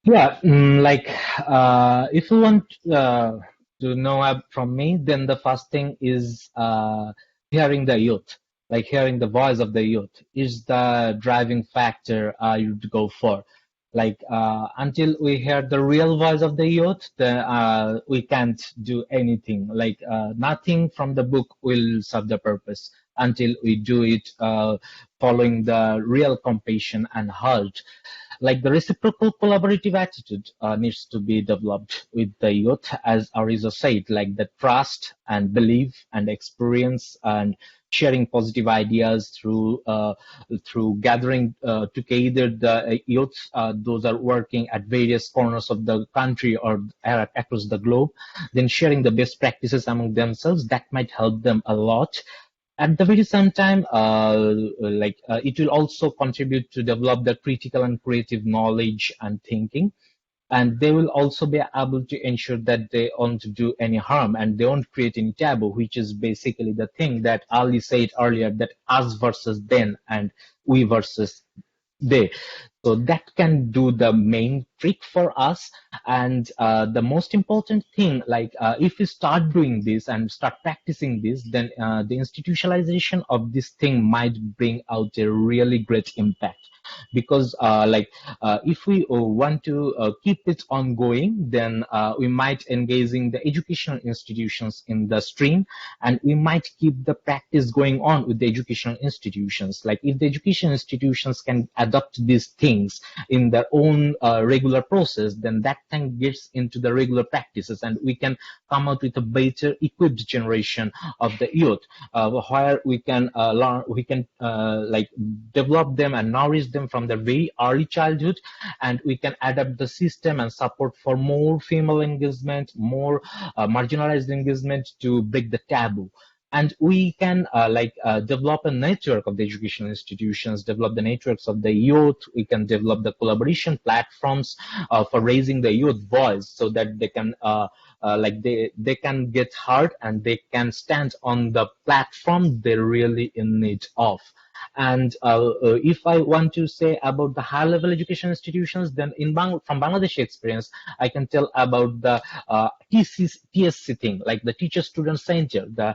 Yeah, if you want to know from me, then the first thing is hearing the youth, like hearing the voice of the youth is the driving factor you would go for. Like until we hear the real voice of the youth, then we can't do anything. Like nothing from the book will serve the purpose until we do it following the real compassion and heart. Like the reciprocal collaborative attitude needs to be developed with the youth, as Ariza said, like the trust and belief and experience and sharing positive ideas through gathering together the youth. Those are working at various corners of the country or across the globe, then sharing the best practices among themselves. That might help them a lot. At the very same time, it will also contribute to develop the critical and creative knowledge and thinking. And they will also be able to ensure that they won't do any harm and they won't create any taboo, which is basically the thing that Ali said earlier, that us versus them and we versus they. So that can do the main trick for us. And the most important thing, if we start doing this and start practicing this, then the institutionalization of this thing might bring out a really great impact. Because if we want to keep it ongoing, then we might engage in the educational institutions in the stream, and we might keep the practice going on with the educational institutions. Like if the education institutions can adopt these things in their own regular process, then that thing gets into the regular practices, and we can come out with a better equipped generation of the youth, where we can learn, we can develop them and nourish them from their very early childhood, and we can adapt the system and support for more female engagement, more marginalized engagement to break the taboo. And we can develop a network of the educational institutions, develop the networks of the youth. We can develop the collaboration platforms for raising the youth voice, so that they can they can get heard and they can stand on the platform they're really in need of. And if I want to say about the high-level education institutions, then from Bangladeshi experience, I can tell about the TSC thing, like the teacher-student center. The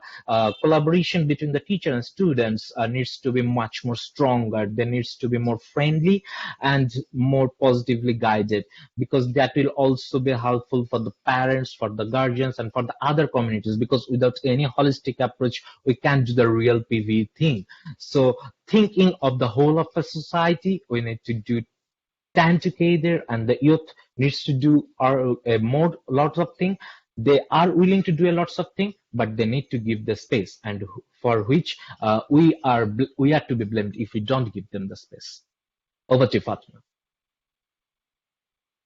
collaboration between the teacher and students needs to be much more stronger. There needs to be more friendly and more positively guided, because that will also be helpful for the parents, for the guardians, and for the other communities, because without any holistic approach, we can't do the real PV thing. So thinking of the whole of a society, we need to do time together, and the youth needs to do lots of things. they are willing to do a lots of things, but they need to give the space, and for which we are to be blamed if we don't give them the space. Over to you, Fatima.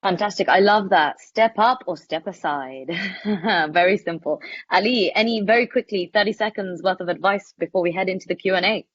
Fantastic. I love that. Step up or step aside. Very simple. Ali, any very quickly 30 seconds worth of advice before we head into the Q&A?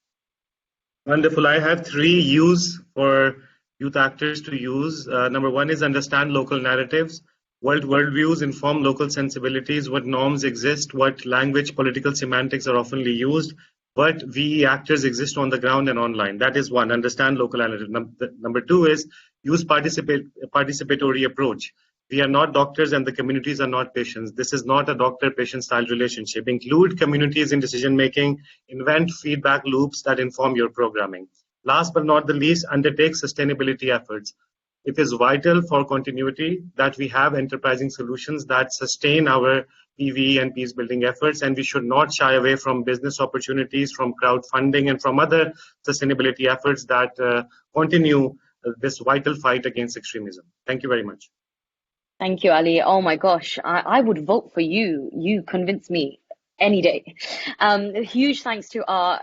Wonderful. I have 3 U's for youth actors to use. Number 1 is understand local narratives. Worldviews inform local sensibilities, what norms exist, what language, political semantics are oftenly used, what VE actors exist on the ground and online. That is 1, understand local narrative. Number 2 is use participatory approach. We are not doctors and the communities are not patients. This is not a doctor-patient style relationship. Include communities in decision-making, invent feedback loops that inform your programming. Last but not the least, undertake sustainability efforts. It is vital for continuity that we have enterprising solutions that sustain our PVE and peace building efforts, and we should not shy away from business opportunities, from crowdfunding, and from other sustainability efforts that continue this vital fight against extremism. Thank you very much. Thank you, Ali. Oh my gosh, I would vote for you. You convince me any day. Huge thanks to our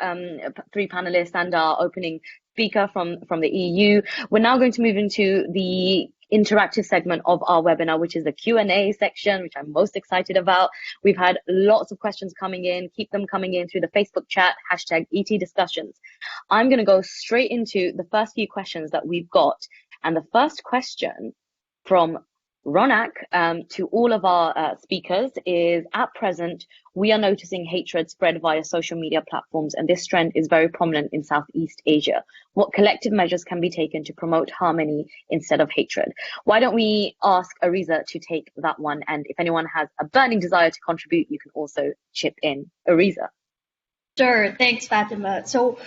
3 panelists and our opening speaker from the EU. We're now going to move into the interactive segment of our webinar, which is the Q&A section, which I'm most excited about. We've had lots of questions coming in. Keep them coming in through the Facebook chat, #ET discussions. I'm going to go straight into the first few questions that we've got. And the first question from Ronak to all of our speakers is, at present, we are noticing hatred spread via social media platforms, and this trend is very prominent in Southeast Asia. What collective measures can be taken to promote harmony instead of hatred? Why don't we ask Ariza to take that one? And if anyone has a burning desire to contribute, you can also chip in. Ariza. Sure, thanks, Fatima. So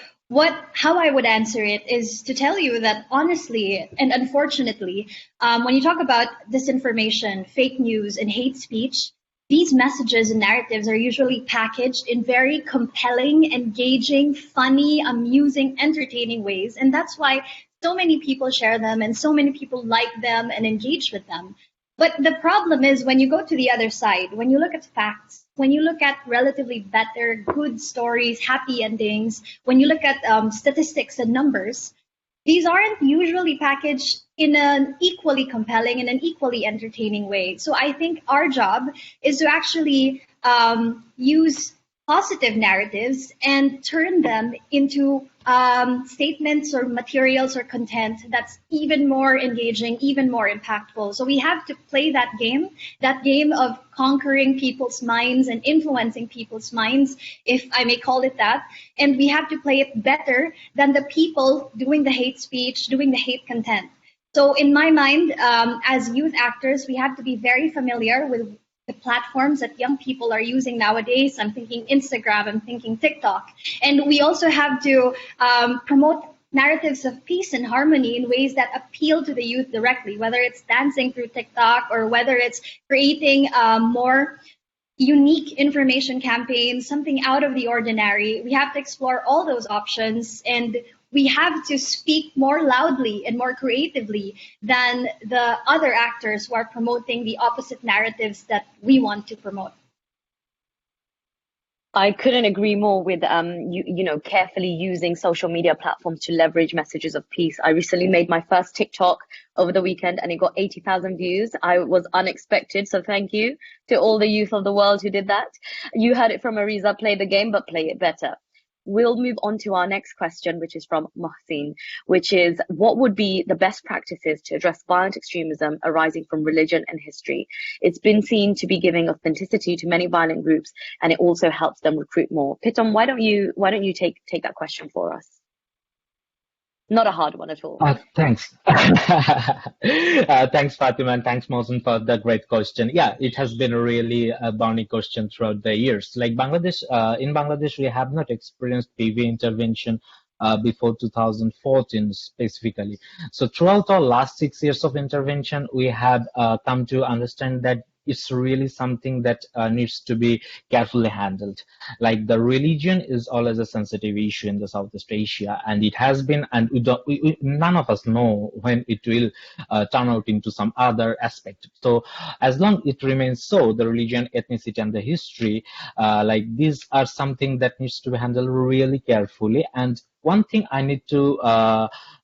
how I would answer it is to tell you that honestly and unfortunately, when you talk about disinformation, fake news, and hate speech, these messages and narratives are usually packaged in very compelling, engaging, funny, amusing, entertaining ways. And that's why so many people share them and so many people like them and engage with them. But the problem is when you go to the other side, when you look at facts, when you look at relatively better, good stories, happy endings, when you look at statistics and numbers, these aren't usually packaged in an equally compelling and an equally entertaining way. So I think our job is to actually use positive narratives and turn them into statements or materials or content that's even more engaging, even more impactful. So we have to play that game of conquering people's minds and influencing people's minds, if I may call it that. And we have to play it better than the people doing the hate speech, doing the hate content. So in my mind, as youth actors, we have to be very familiar with the platforms that young people are using nowadays. I'm thinking Instagram, I'm thinking TikTok. And we also have to promote narratives of peace and harmony in ways that appeal to the youth directly, whether it's dancing through TikTok or whether it's creating more unique information campaigns, something out of the ordinary. We have to explore all those options, and we have to speak more loudly and more creatively than the other actors who are promoting the opposite narratives that we want to promote. I couldn't agree more with carefully using social media platforms to leverage messages of peace. I recently made my first TikTok over the weekend and it got 80,000 views. I was unexpected, so thank you to all the youth of the world who did that. You heard it from Ariza, play the game, but play it better. We'll move on to our next question, which is from Mohsin, which is, what would be the best practices to address violent extremism arising from religion and history? It's been seen to be giving authenticity to many violent groups, and it also helps them recruit more. Pitom, why don't you take that question for us? Not a hard one at all. Thanks. Thanks, Fatima, and thanks, Mohsen, for the great question. Yeah, it has been a really burning question throughout the years. Like Bangladesh, in Bangladesh, we have not experienced PV intervention before 2014 specifically. So throughout our last 6 years of intervention, we have come to understand that it's really something that needs to be carefully handled. Like the religion is always a sensitive issue in the Southeast Asia, and it has been, and none of us know when it will turn out into some other aspect. So as long it remains so, the religion, ethnicity, and the history, like these are something that needs to be handled really carefully. And one thing I need to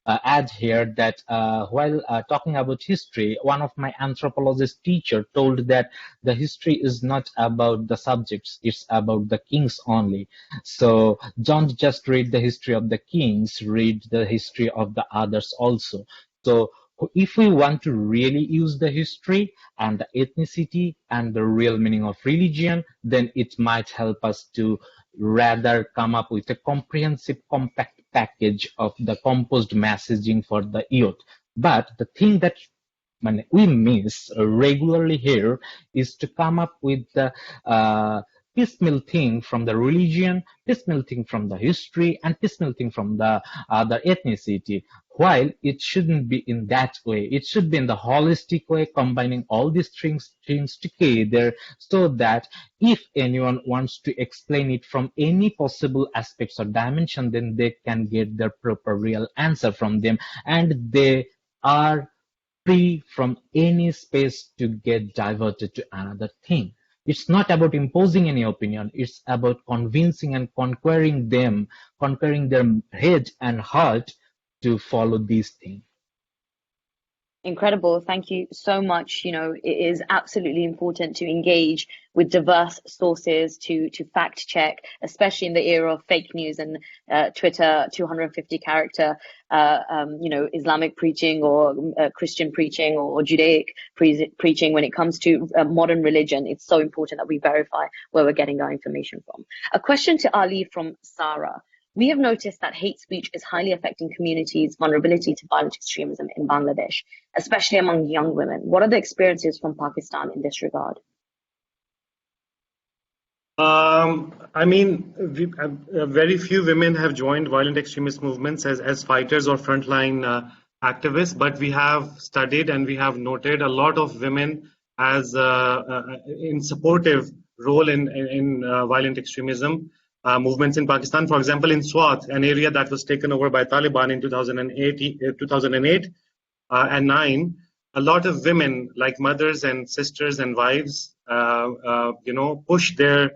add here that while talking about history, one of my anthropologist teacher told that the history is not about the subjects, it's about the kings only. So don't just read the history of the kings, read the history of the others also. So if we want to really use the history and the ethnicity and the real meaning of religion, then it might help us to rather come up with a comprehensive, compact package of the composed messaging for the youth. But the thing that we miss regularly here is to come up with the piecemeal thing from the religion, piecemeal thing from the history, and piecemeal thing from the other ethnicity. While it shouldn't be in that way, it should be in the holistic way, combining all these things together, so that if anyone wants to explain it from any possible aspects or dimension, then they can get their proper real answer from them, and they are free from any space to get diverted to another thing. It's not about imposing any opinion, it's about convincing and conquering them, conquering their head and heart to follow these things. Incredible. Thank you so much. You know, it is absolutely important to engage with diverse sources to fact check, especially in the era of fake news and Twitter 250 character, Islamic preaching or Christian preaching or Judaic preaching. When it comes to modern religion, it's so important that we verify where we're getting our information from. A question to Ali from Sarah. We have noticed that hate speech is highly affecting communities' vulnerability to violent extremism in Bangladesh, especially among young women. What are the experiences from Pakistan in this regard? Very few women have joined violent extremist movements as fighters or frontline activists, but we have studied and we have noted a lot of women as in supportive role in violent extremism movements in Pakistan. For example, in SWAT, an area that was taken over by Taliban in 2008 and 9, a lot of women, like mothers and sisters and wives, pushed their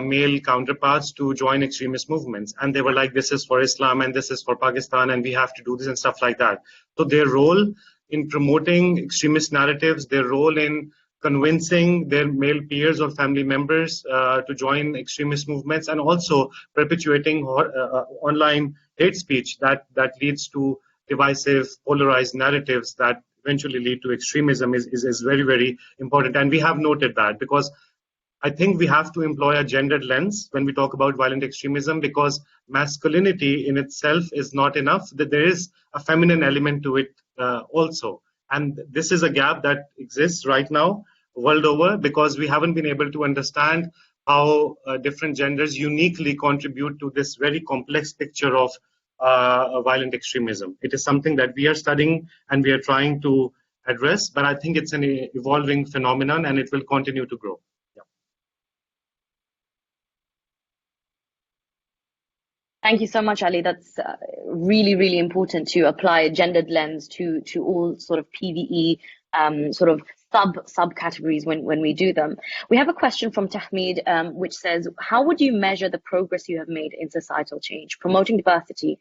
male counterparts to join extremist movements. And they were like, this is for Islam and this is for Pakistan and we have to do this and stuff like that. So their role in promoting extremist narratives, their role in convincing their male peers or family members to join extremist movements, and also perpetuating online hate speech that leads to divisive, polarized narratives that eventually lead to extremism is very, very important. And we have noted that, because I think we have to employ a gendered lens when we talk about violent extremism, because masculinity in itself is not enough, that there is a feminine element to it also. And this is a gap that exists right now world over, because we haven't been able to understand how different genders uniquely contribute to this very complex picture of violent extremism. It is something that we are studying and we are trying to address, but I think it's an evolving phenomenon and it will continue to grow. Thank you so much, Ali. That's really, really important to apply a gendered lens to all sort of PVE sort of subcategories when we do them. We have a question from Tahmid, which says, how would you measure the progress you have made in societal change, promoting diversity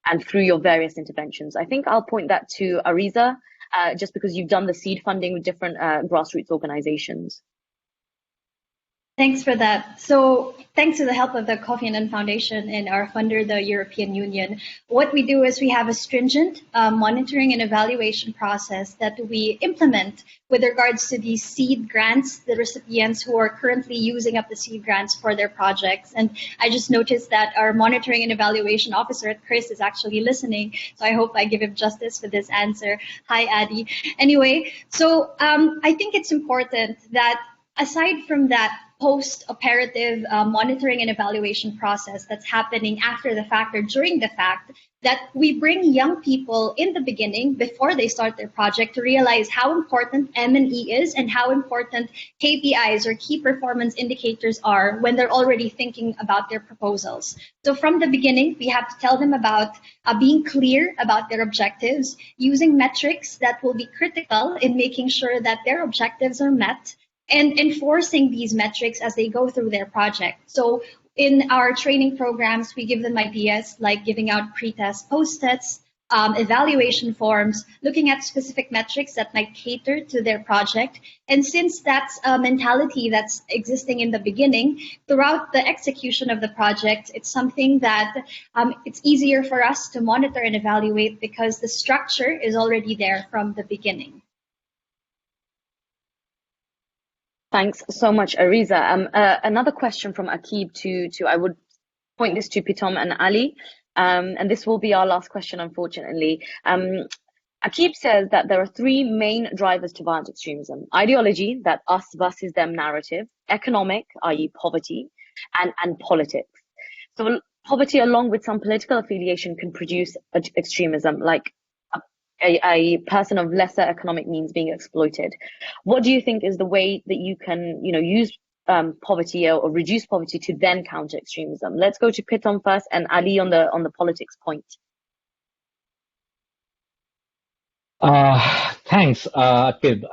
and through your various interventions? I think I'll point that to Ariza, just because you've done the seed funding with different grassroots organizations. Thanks for that. So thanks to the help of the Kofi Annan Foundation and our funder, the European Union, what we do is we have a stringent monitoring and evaluation process that we implement with regards to these seed grants, the recipients who are currently using up the seed grants for their projects. And I just noticed that our monitoring and evaluation officer at KRIS is actually listening, so I hope I give him justice for this answer. Hi, Adi. Anyway, so I think it's important that aside from that post-operative monitoring and evaluation process that's happening after the fact or during the fact, that we bring young people in the beginning before they start their project to realize how important M&E is and how important KPIs or key performance indicators are when they're already thinking about their proposals. So from the beginning, we have to tell them about being clear about their objectives, using metrics that will be critical in making sure that their objectives are met, and enforcing these metrics as they go through their project. So in our training programs, we give them ideas like giving out pre-test, post-tests, evaluation forms, looking at specific metrics that might cater to their project. And since that's a mentality that's existing in the beginning, throughout the execution of the project, it's something that it's easier for us to monitor and evaluate because the structure is already there from the beginning. Thanks so much, Ariza. Another question from Akib to I would point this to Pitom and Ali, and this will be our last question, unfortunately. Akib says that there are three main drivers to violent extremism: ideology, that us versus them narrative; economic, i.e. poverty; and politics. So poverty, along with some political affiliation, can produce extremism, like a person of lesser economic means being exploited. What do you think is the way that you can, use poverty or reduce poverty to then counter extremism? Let's go to Pitom first, and Ali on the politics point. Thanks, Akib.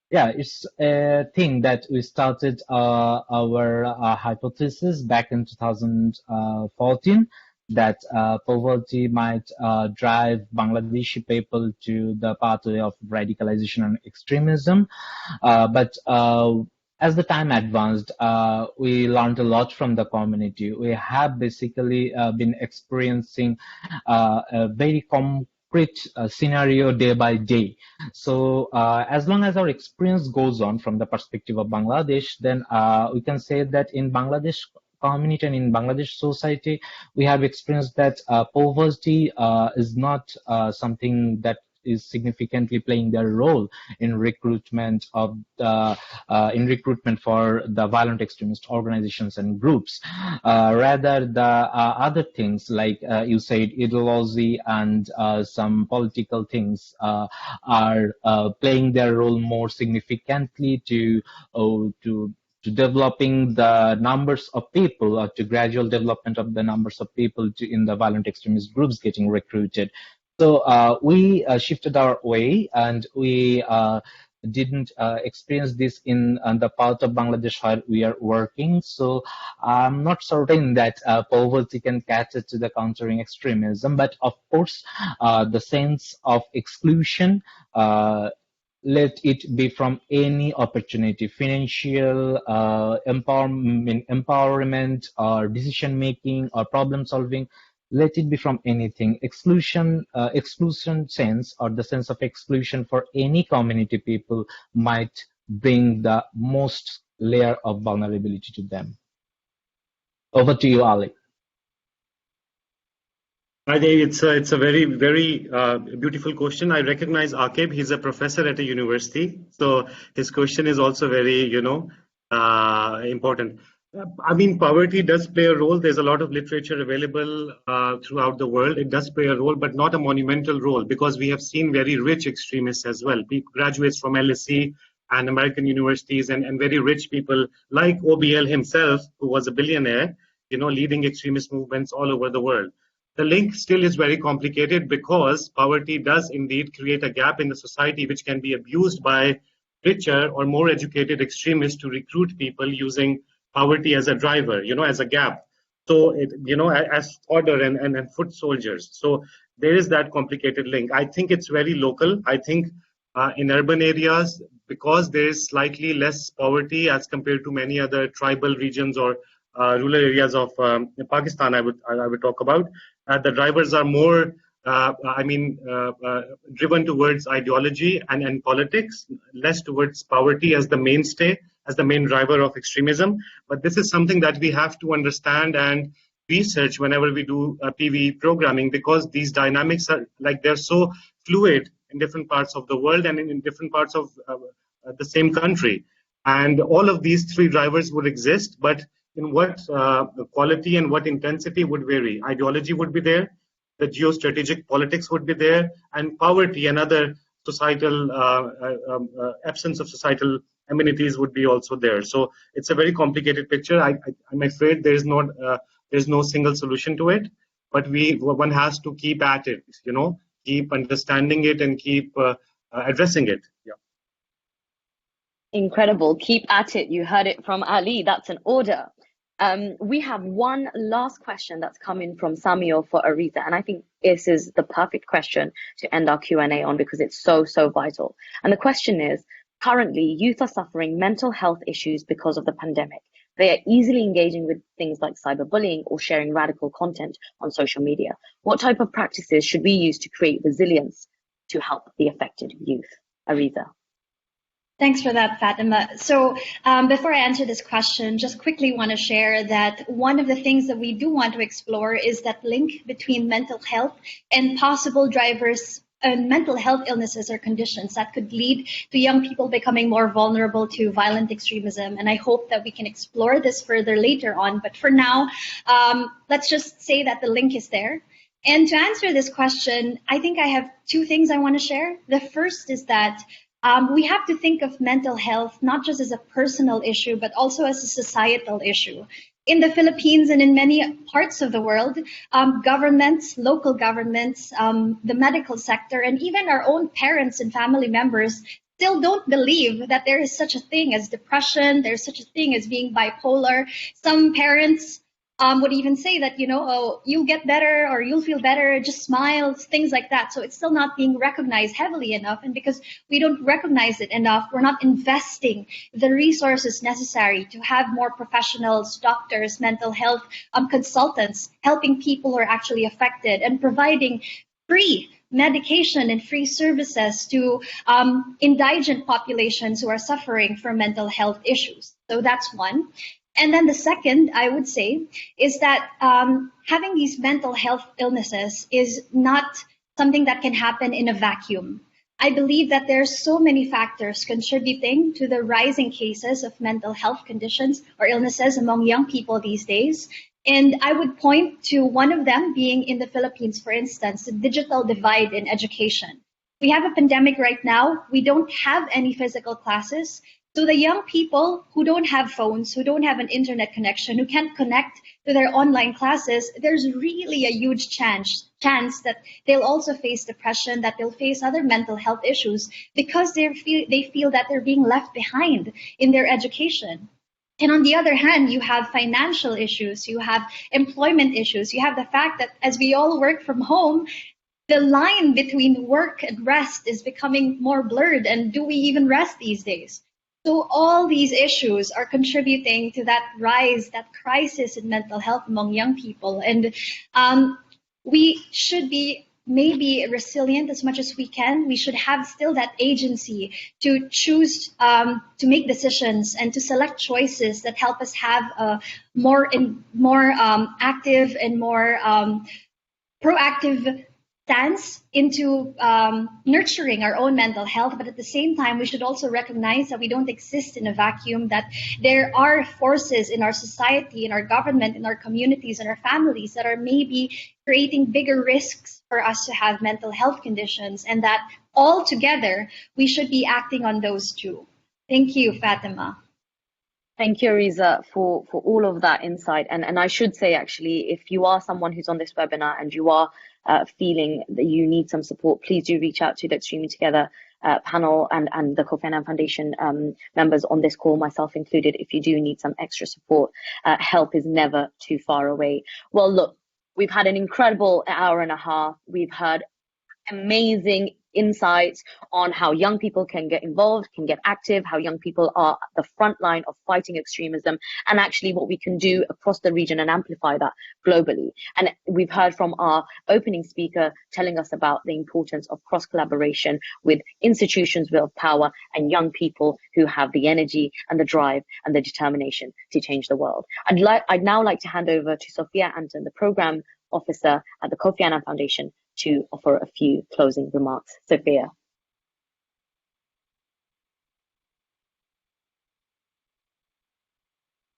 Yeah, it's a thing that we started our hypothesis back in 2014. That poverty might drive Bangladeshi people to the pathway of radicalization and extremism. But as the time advanced, we learned a lot from the community. We have basically been experiencing a very concrete scenario day by day. So as long as our experience goes on from the perspective of Bangladesh, then we can say that in Bangladesh community and in Bangladesh society, we have experienced that poverty is not something that is significantly playing their role in recruitment for the violent extremist organizations and groups. Rather, the other things like you said, ideology and some political things are playing their role more significantly to developing the numbers of people, or to gradual development of the numbers of people in the violent extremist groups getting recruited. So we shifted our way, and we didn't experience this in the part of Bangladesh where we are working. So I'm not certain that poverty can cater to the countering extremism, but of course the sense of exclusion, let it be from any opportunity, financial empowerment or decision making or problem solving. Let it be from anything. Exclusion sense, or the sense of exclusion for any community people, might bring the most layer of vulnerability to them. Over to you, Ali. I think it's a very, very beautiful question. I recognize Akib. He's a professor at a university, so his question is also very, important. I mean, poverty does play a role. There's a lot of literature available throughout the world. It does play a role, but not a monumental role, because we have seen very rich extremists as well. Graduates from LSE and American universities, and very rich people like OBL himself, who was a billionaire, leading extremist movements all over the world. The link still is very complicated, because poverty does indeed create a gap in the society which can be abused by richer or more educated extremists to recruit people using poverty as a driver, as a gap. So, as fodder and foot soldiers. So there is that complicated link. I think it's very local. I think in urban areas, because there is slightly less poverty as compared to many other tribal regions or rural areas of Pakistan, I would talk about. The drivers are more, driven towards ideology and politics, less towards poverty as the mainstay, as the main driver of extremism. But this is something that we have to understand and research whenever we do PVE programming, because these dynamics are they're so fluid in different parts of the world and in different parts of the same country. And all of these three drivers would exist, but in what quality and what intensity would vary. Ideology would be there, the geostrategic politics would be there, and poverty and other societal absence of societal amenities would be also there. So it's a very complicated picture. I'm afraid there's no single solution to it, but one has to keep at it, keep understanding it and keep addressing it. Yeah. Incredible. Keep at it. You heard it from Ali. That's an order. We have one last question that's coming from Samuel for Ariza, and I think this is the perfect question to end our Q&A on because it's so, so vital. And the question is, currently, youth are suffering mental health issues because of the pandemic. They are easily engaging with things like cyberbullying or sharing radical content on social media. What type of practices should we use to create resilience to help the affected youth? Ariza. Thanks for that, Fatima. So before I answer this question, just quickly want to share that one of the things that we do want to explore is that link between mental health and possible drivers and mental health illnesses or conditions that could lead to young people becoming more vulnerable to violent extremism. And I hope that we can explore this further later on. But for now, let's just say that the link is there. And to answer this question, I think I have two things I want to share. The first is that we have to think of mental health not just as a personal issue, but also as a societal issue. In the Philippines and in many parts of the world, governments, local governments, the medical sector, and even our own parents and family members still don't believe that there is such a thing as depression, there's such a thing as being bipolar. Some parents would even say that, oh, you'll get better or you'll feel better, just smile, things like that. So it's still not being recognized heavily enough. And because we don't recognize it enough, we're not investing the resources necessary to have more professionals, doctors, mental health consultants, helping people who are actually affected and providing free medication and free services to indigent populations who are suffering from mental health issues. So that's one. And then the second, I would say, is that having these mental health illnesses is not something that can happen in a vacuum. I believe that there are so many factors contributing to the rising cases of mental health conditions or illnesses among young people these days. And I would point to one of them being in the Philippines, for instance, the digital divide in education. We have a pandemic right now. We don't have any physical classes. So the young people who don't have phones, who don't have an internet connection, who can't connect to their online classes, there's really a huge chance that they'll also face depression, that they'll face other mental health issues because they feel that they're being left behind in their education. And on the other hand, you have financial issues, you have employment issues, you have the fact that as we all work from home, the line between work and rest is becoming more blurred. And do we even rest these days? So all these issues are contributing to that rise, that crisis in mental health among young people. And we should be maybe resilient as much as we can. We should have still that agency to choose to make decisions and to select choices that help us have a more active and more proactive stance into nurturing our own mental health. But at the same time, we should also recognize that we don't exist in a vacuum, that there are forces in our society, in our government, in our communities, in our families that are maybe creating bigger risks for us to have mental health conditions, and that all together we should be acting on those too. Thank you, Fatima. Thank you, Ariza, for all of that insight. And I should say, actually, if you are someone who's on this webinar and you are feeling that you need some support, please do reach out to the Extremely Together panel and the Kofi Annan Foundation members on this call, myself included, if you do need some extra support. Help is never too far away. Well, look, we've had an incredible hour and a half. We've heard amazing insights on how young people can get involved, can get active, how young people are at the front line of fighting extremism, and actually what we can do across the region and amplify that globally. And we've heard from our opening speaker telling us about the importance of cross collaboration with institutions with power and young people who have the energy and the drive and the determination to change the world. I'd now like to hand over to Sophia Anton, the program officer at the Kofi Annan Foundation, to offer a few closing remarks. Sophia.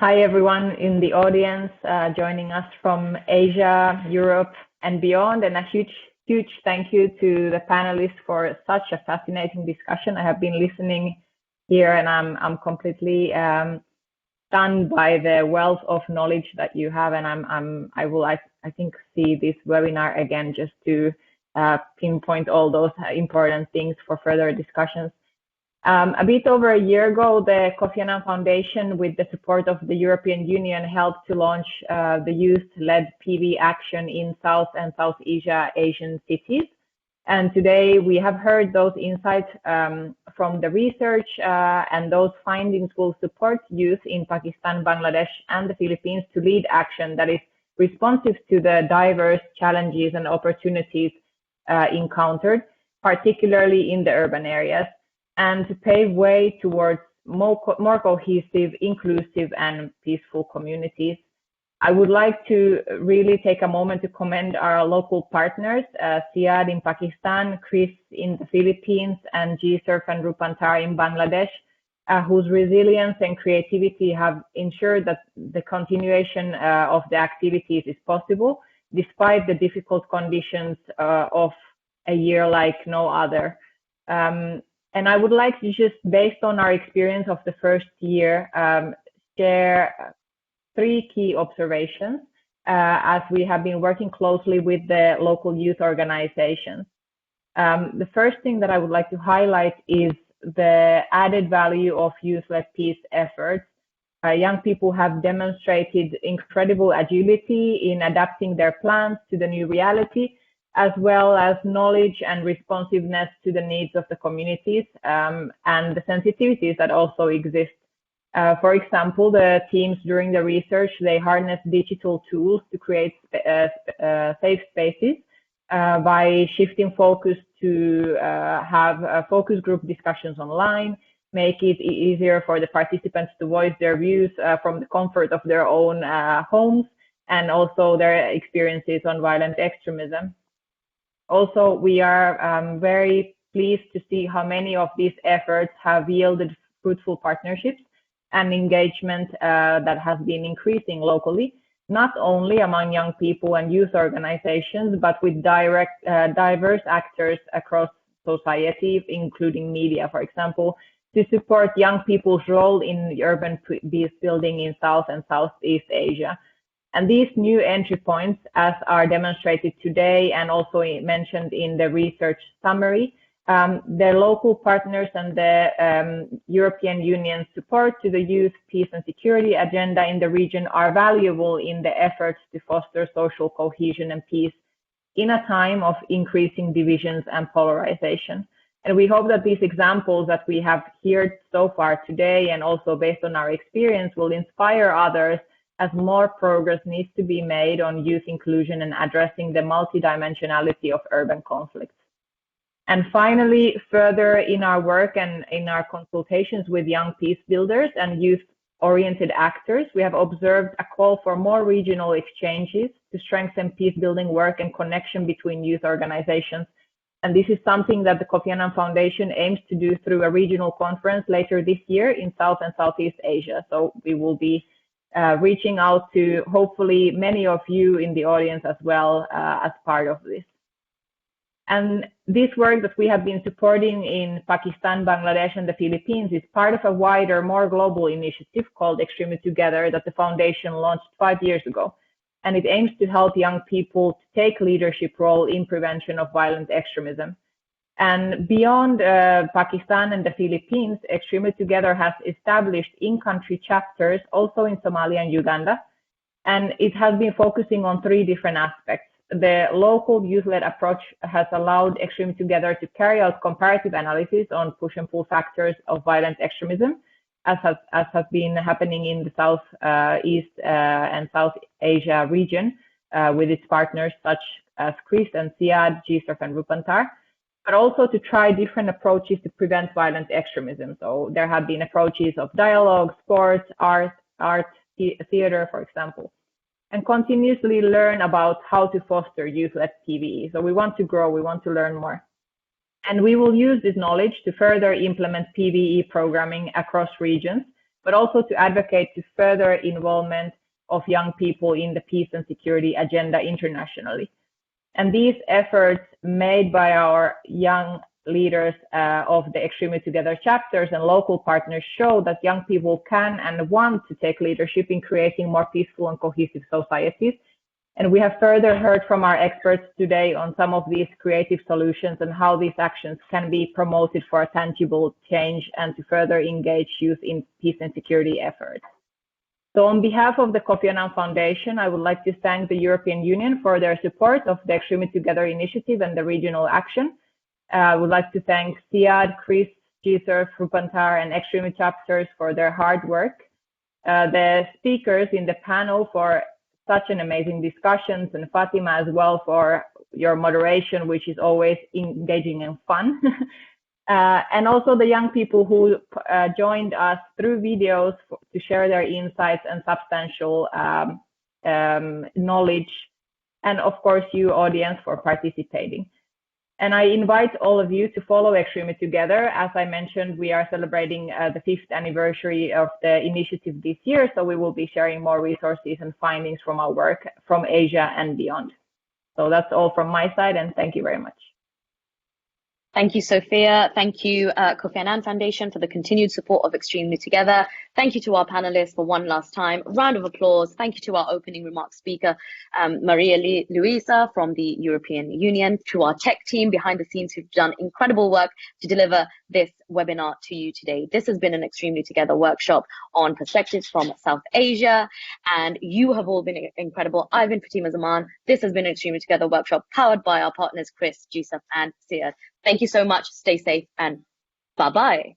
Hi, everyone in the audience joining us from Asia, Europe, and beyond. And a huge thank you to the panelists for such a fascinating discussion. I have been listening here, and I'm completely stunned by the wealth of knowledge that you have. And I think see this webinar again just to pinpoint all those important things for further discussions. A bit over a year ago, the Kofi Annan Foundation, with the support of the European Union, helped to launch the youth-led PV action in South and South Asian cities. And today we have heard those insights from the research, and those findings will support youth in Pakistan, Bangladesh, and the Philippines to lead action that is responsive to the diverse challenges and opportunities encountered, particularly in the urban areas, and to pave way towards more cohesive, inclusive, and peaceful communities. I would like to really take a moment to commend our local partners, CYAAD in Pakistan, KRIS in the Philippines, and GCERF and Rupantar in Bangladesh, whose resilience and creativity have ensured that the continuation of the activities is possible, despite the difficult conditions of a year like no other. And I would like to just, based on our experience of the first year, share 3 key observations as we have been working closely with the local youth organizations. The first thing that I would like to highlight is the added value of youth-led peace efforts. Young people have demonstrated incredible agility in adapting their plans to the new reality, as well as knowledge and responsiveness to the needs of the communities and the sensitivities that also exist. For example, the teams during the research, they harness digital tools to create safe spaces by shifting focus to have focus group discussions online, make it easier for the participants to voice their views from the comfort of their own homes, and also their experiences on violent extremism. Also, we are very pleased to see how many of these efforts have yielded fruitful partnerships and engagement that has been increasing locally, not only among young people and youth organizations, but with diverse actors across society, including media, for example, to support young people's role in urban peace building in South and Southeast Asia. And these new entry points, as are demonstrated today and also mentioned in the research summary, the local partners and the European Union support to the youth, peace and security agenda in the region are valuable in the efforts to foster social cohesion and peace in a time of increasing divisions and polarization. And we hope that these examples that we have heard so far today, and also based on our experience, will inspire others as more progress needs to be made on youth inclusion and addressing the multidimensionality of urban conflicts. And finally, further in our work and in our consultations with young peace builders and youth-oriented actors, we have observed a call for more regional exchanges to strengthen peace building work and connection between youth organizations. And this is something that the Kofi Annan Foundation aims to do through a regional conference later this year in South and Southeast Asia. So we will be reaching out to hopefully many of you in the audience as well as part of this. And this work that we have been supporting in Pakistan, Bangladesh, and the Philippines is part of a wider, more global initiative called Extremely Together that the foundation launched 5 years ago. And it aims to help young people to take leadership role in prevention of violent extremism. And beyond Pakistan and the Philippines, Extremely Together has established in-country chapters also in Somalia and Uganda. And it has been focusing on 3 different aspects. The local youth-led approach has allowed Extremely Together to carry out comparative analysis on push and pull factors of violent extremism, as has been happening in the Southeast and South Asia region with its partners such as KRIS and CYAAD, GCERF and Rupantar, but also to try different approaches to prevent violent extremism. So there have been approaches of dialogue, sports, art, theater, for example, and continuously learn about how to foster youth-led PVE. So we want to grow, we want to learn more. And we will use this knowledge to further implement PVE programming across regions but also to advocate to further involvement of young people in the peace and security agenda internationally. And these efforts made by our young leaders of the Extremely Together chapters and local partners show that young people can and want to take leadership in creating more peaceful and cohesive societies. And we have further heard from our experts today on some of these creative solutions and how these actions can be promoted for a tangible change and to further engage youth in peace and security efforts. So on behalf of the Kofi Annan Foundation, I would like to thank the European Union for their support of the Extremely Together initiative and the regional action. I would like to thank CYAAD, KRIS, GCERF, Rupantar, and Extremely chapters for their hard work. The speakers in the panel for such an amazing discussions, and Fatima as well for your moderation, which is always engaging and fun. And also the young people who joined us through videos to share their insights and substantial knowledge. And of course, you audience for participating. And I invite all of you to follow Extremely Together. As I mentioned, we are celebrating the 5th anniversary of the initiative this year, so we will be sharing more resources and findings from our work from Asia and beyond. So that's all from my side, and thank you very much. Thank you, Sophia. Thank you, Kofi Annan Foundation, for the continued support of Extremely Together. Thank you to our panelists for one last time. Round of applause. Thank you to our opening remarks speaker, Maria Luise from the European Union, to our tech team behind the scenes who've done incredible work to deliver this webinar to you today. This has been an Extremely Together workshop on perspectives from South Asia, and you have all been incredible. I've been Fatima Zaman. This has been an Extremely Together workshop powered by our partners KRIS, GCERF, and CYAAD. Thank you so much. Stay safe and bye-bye.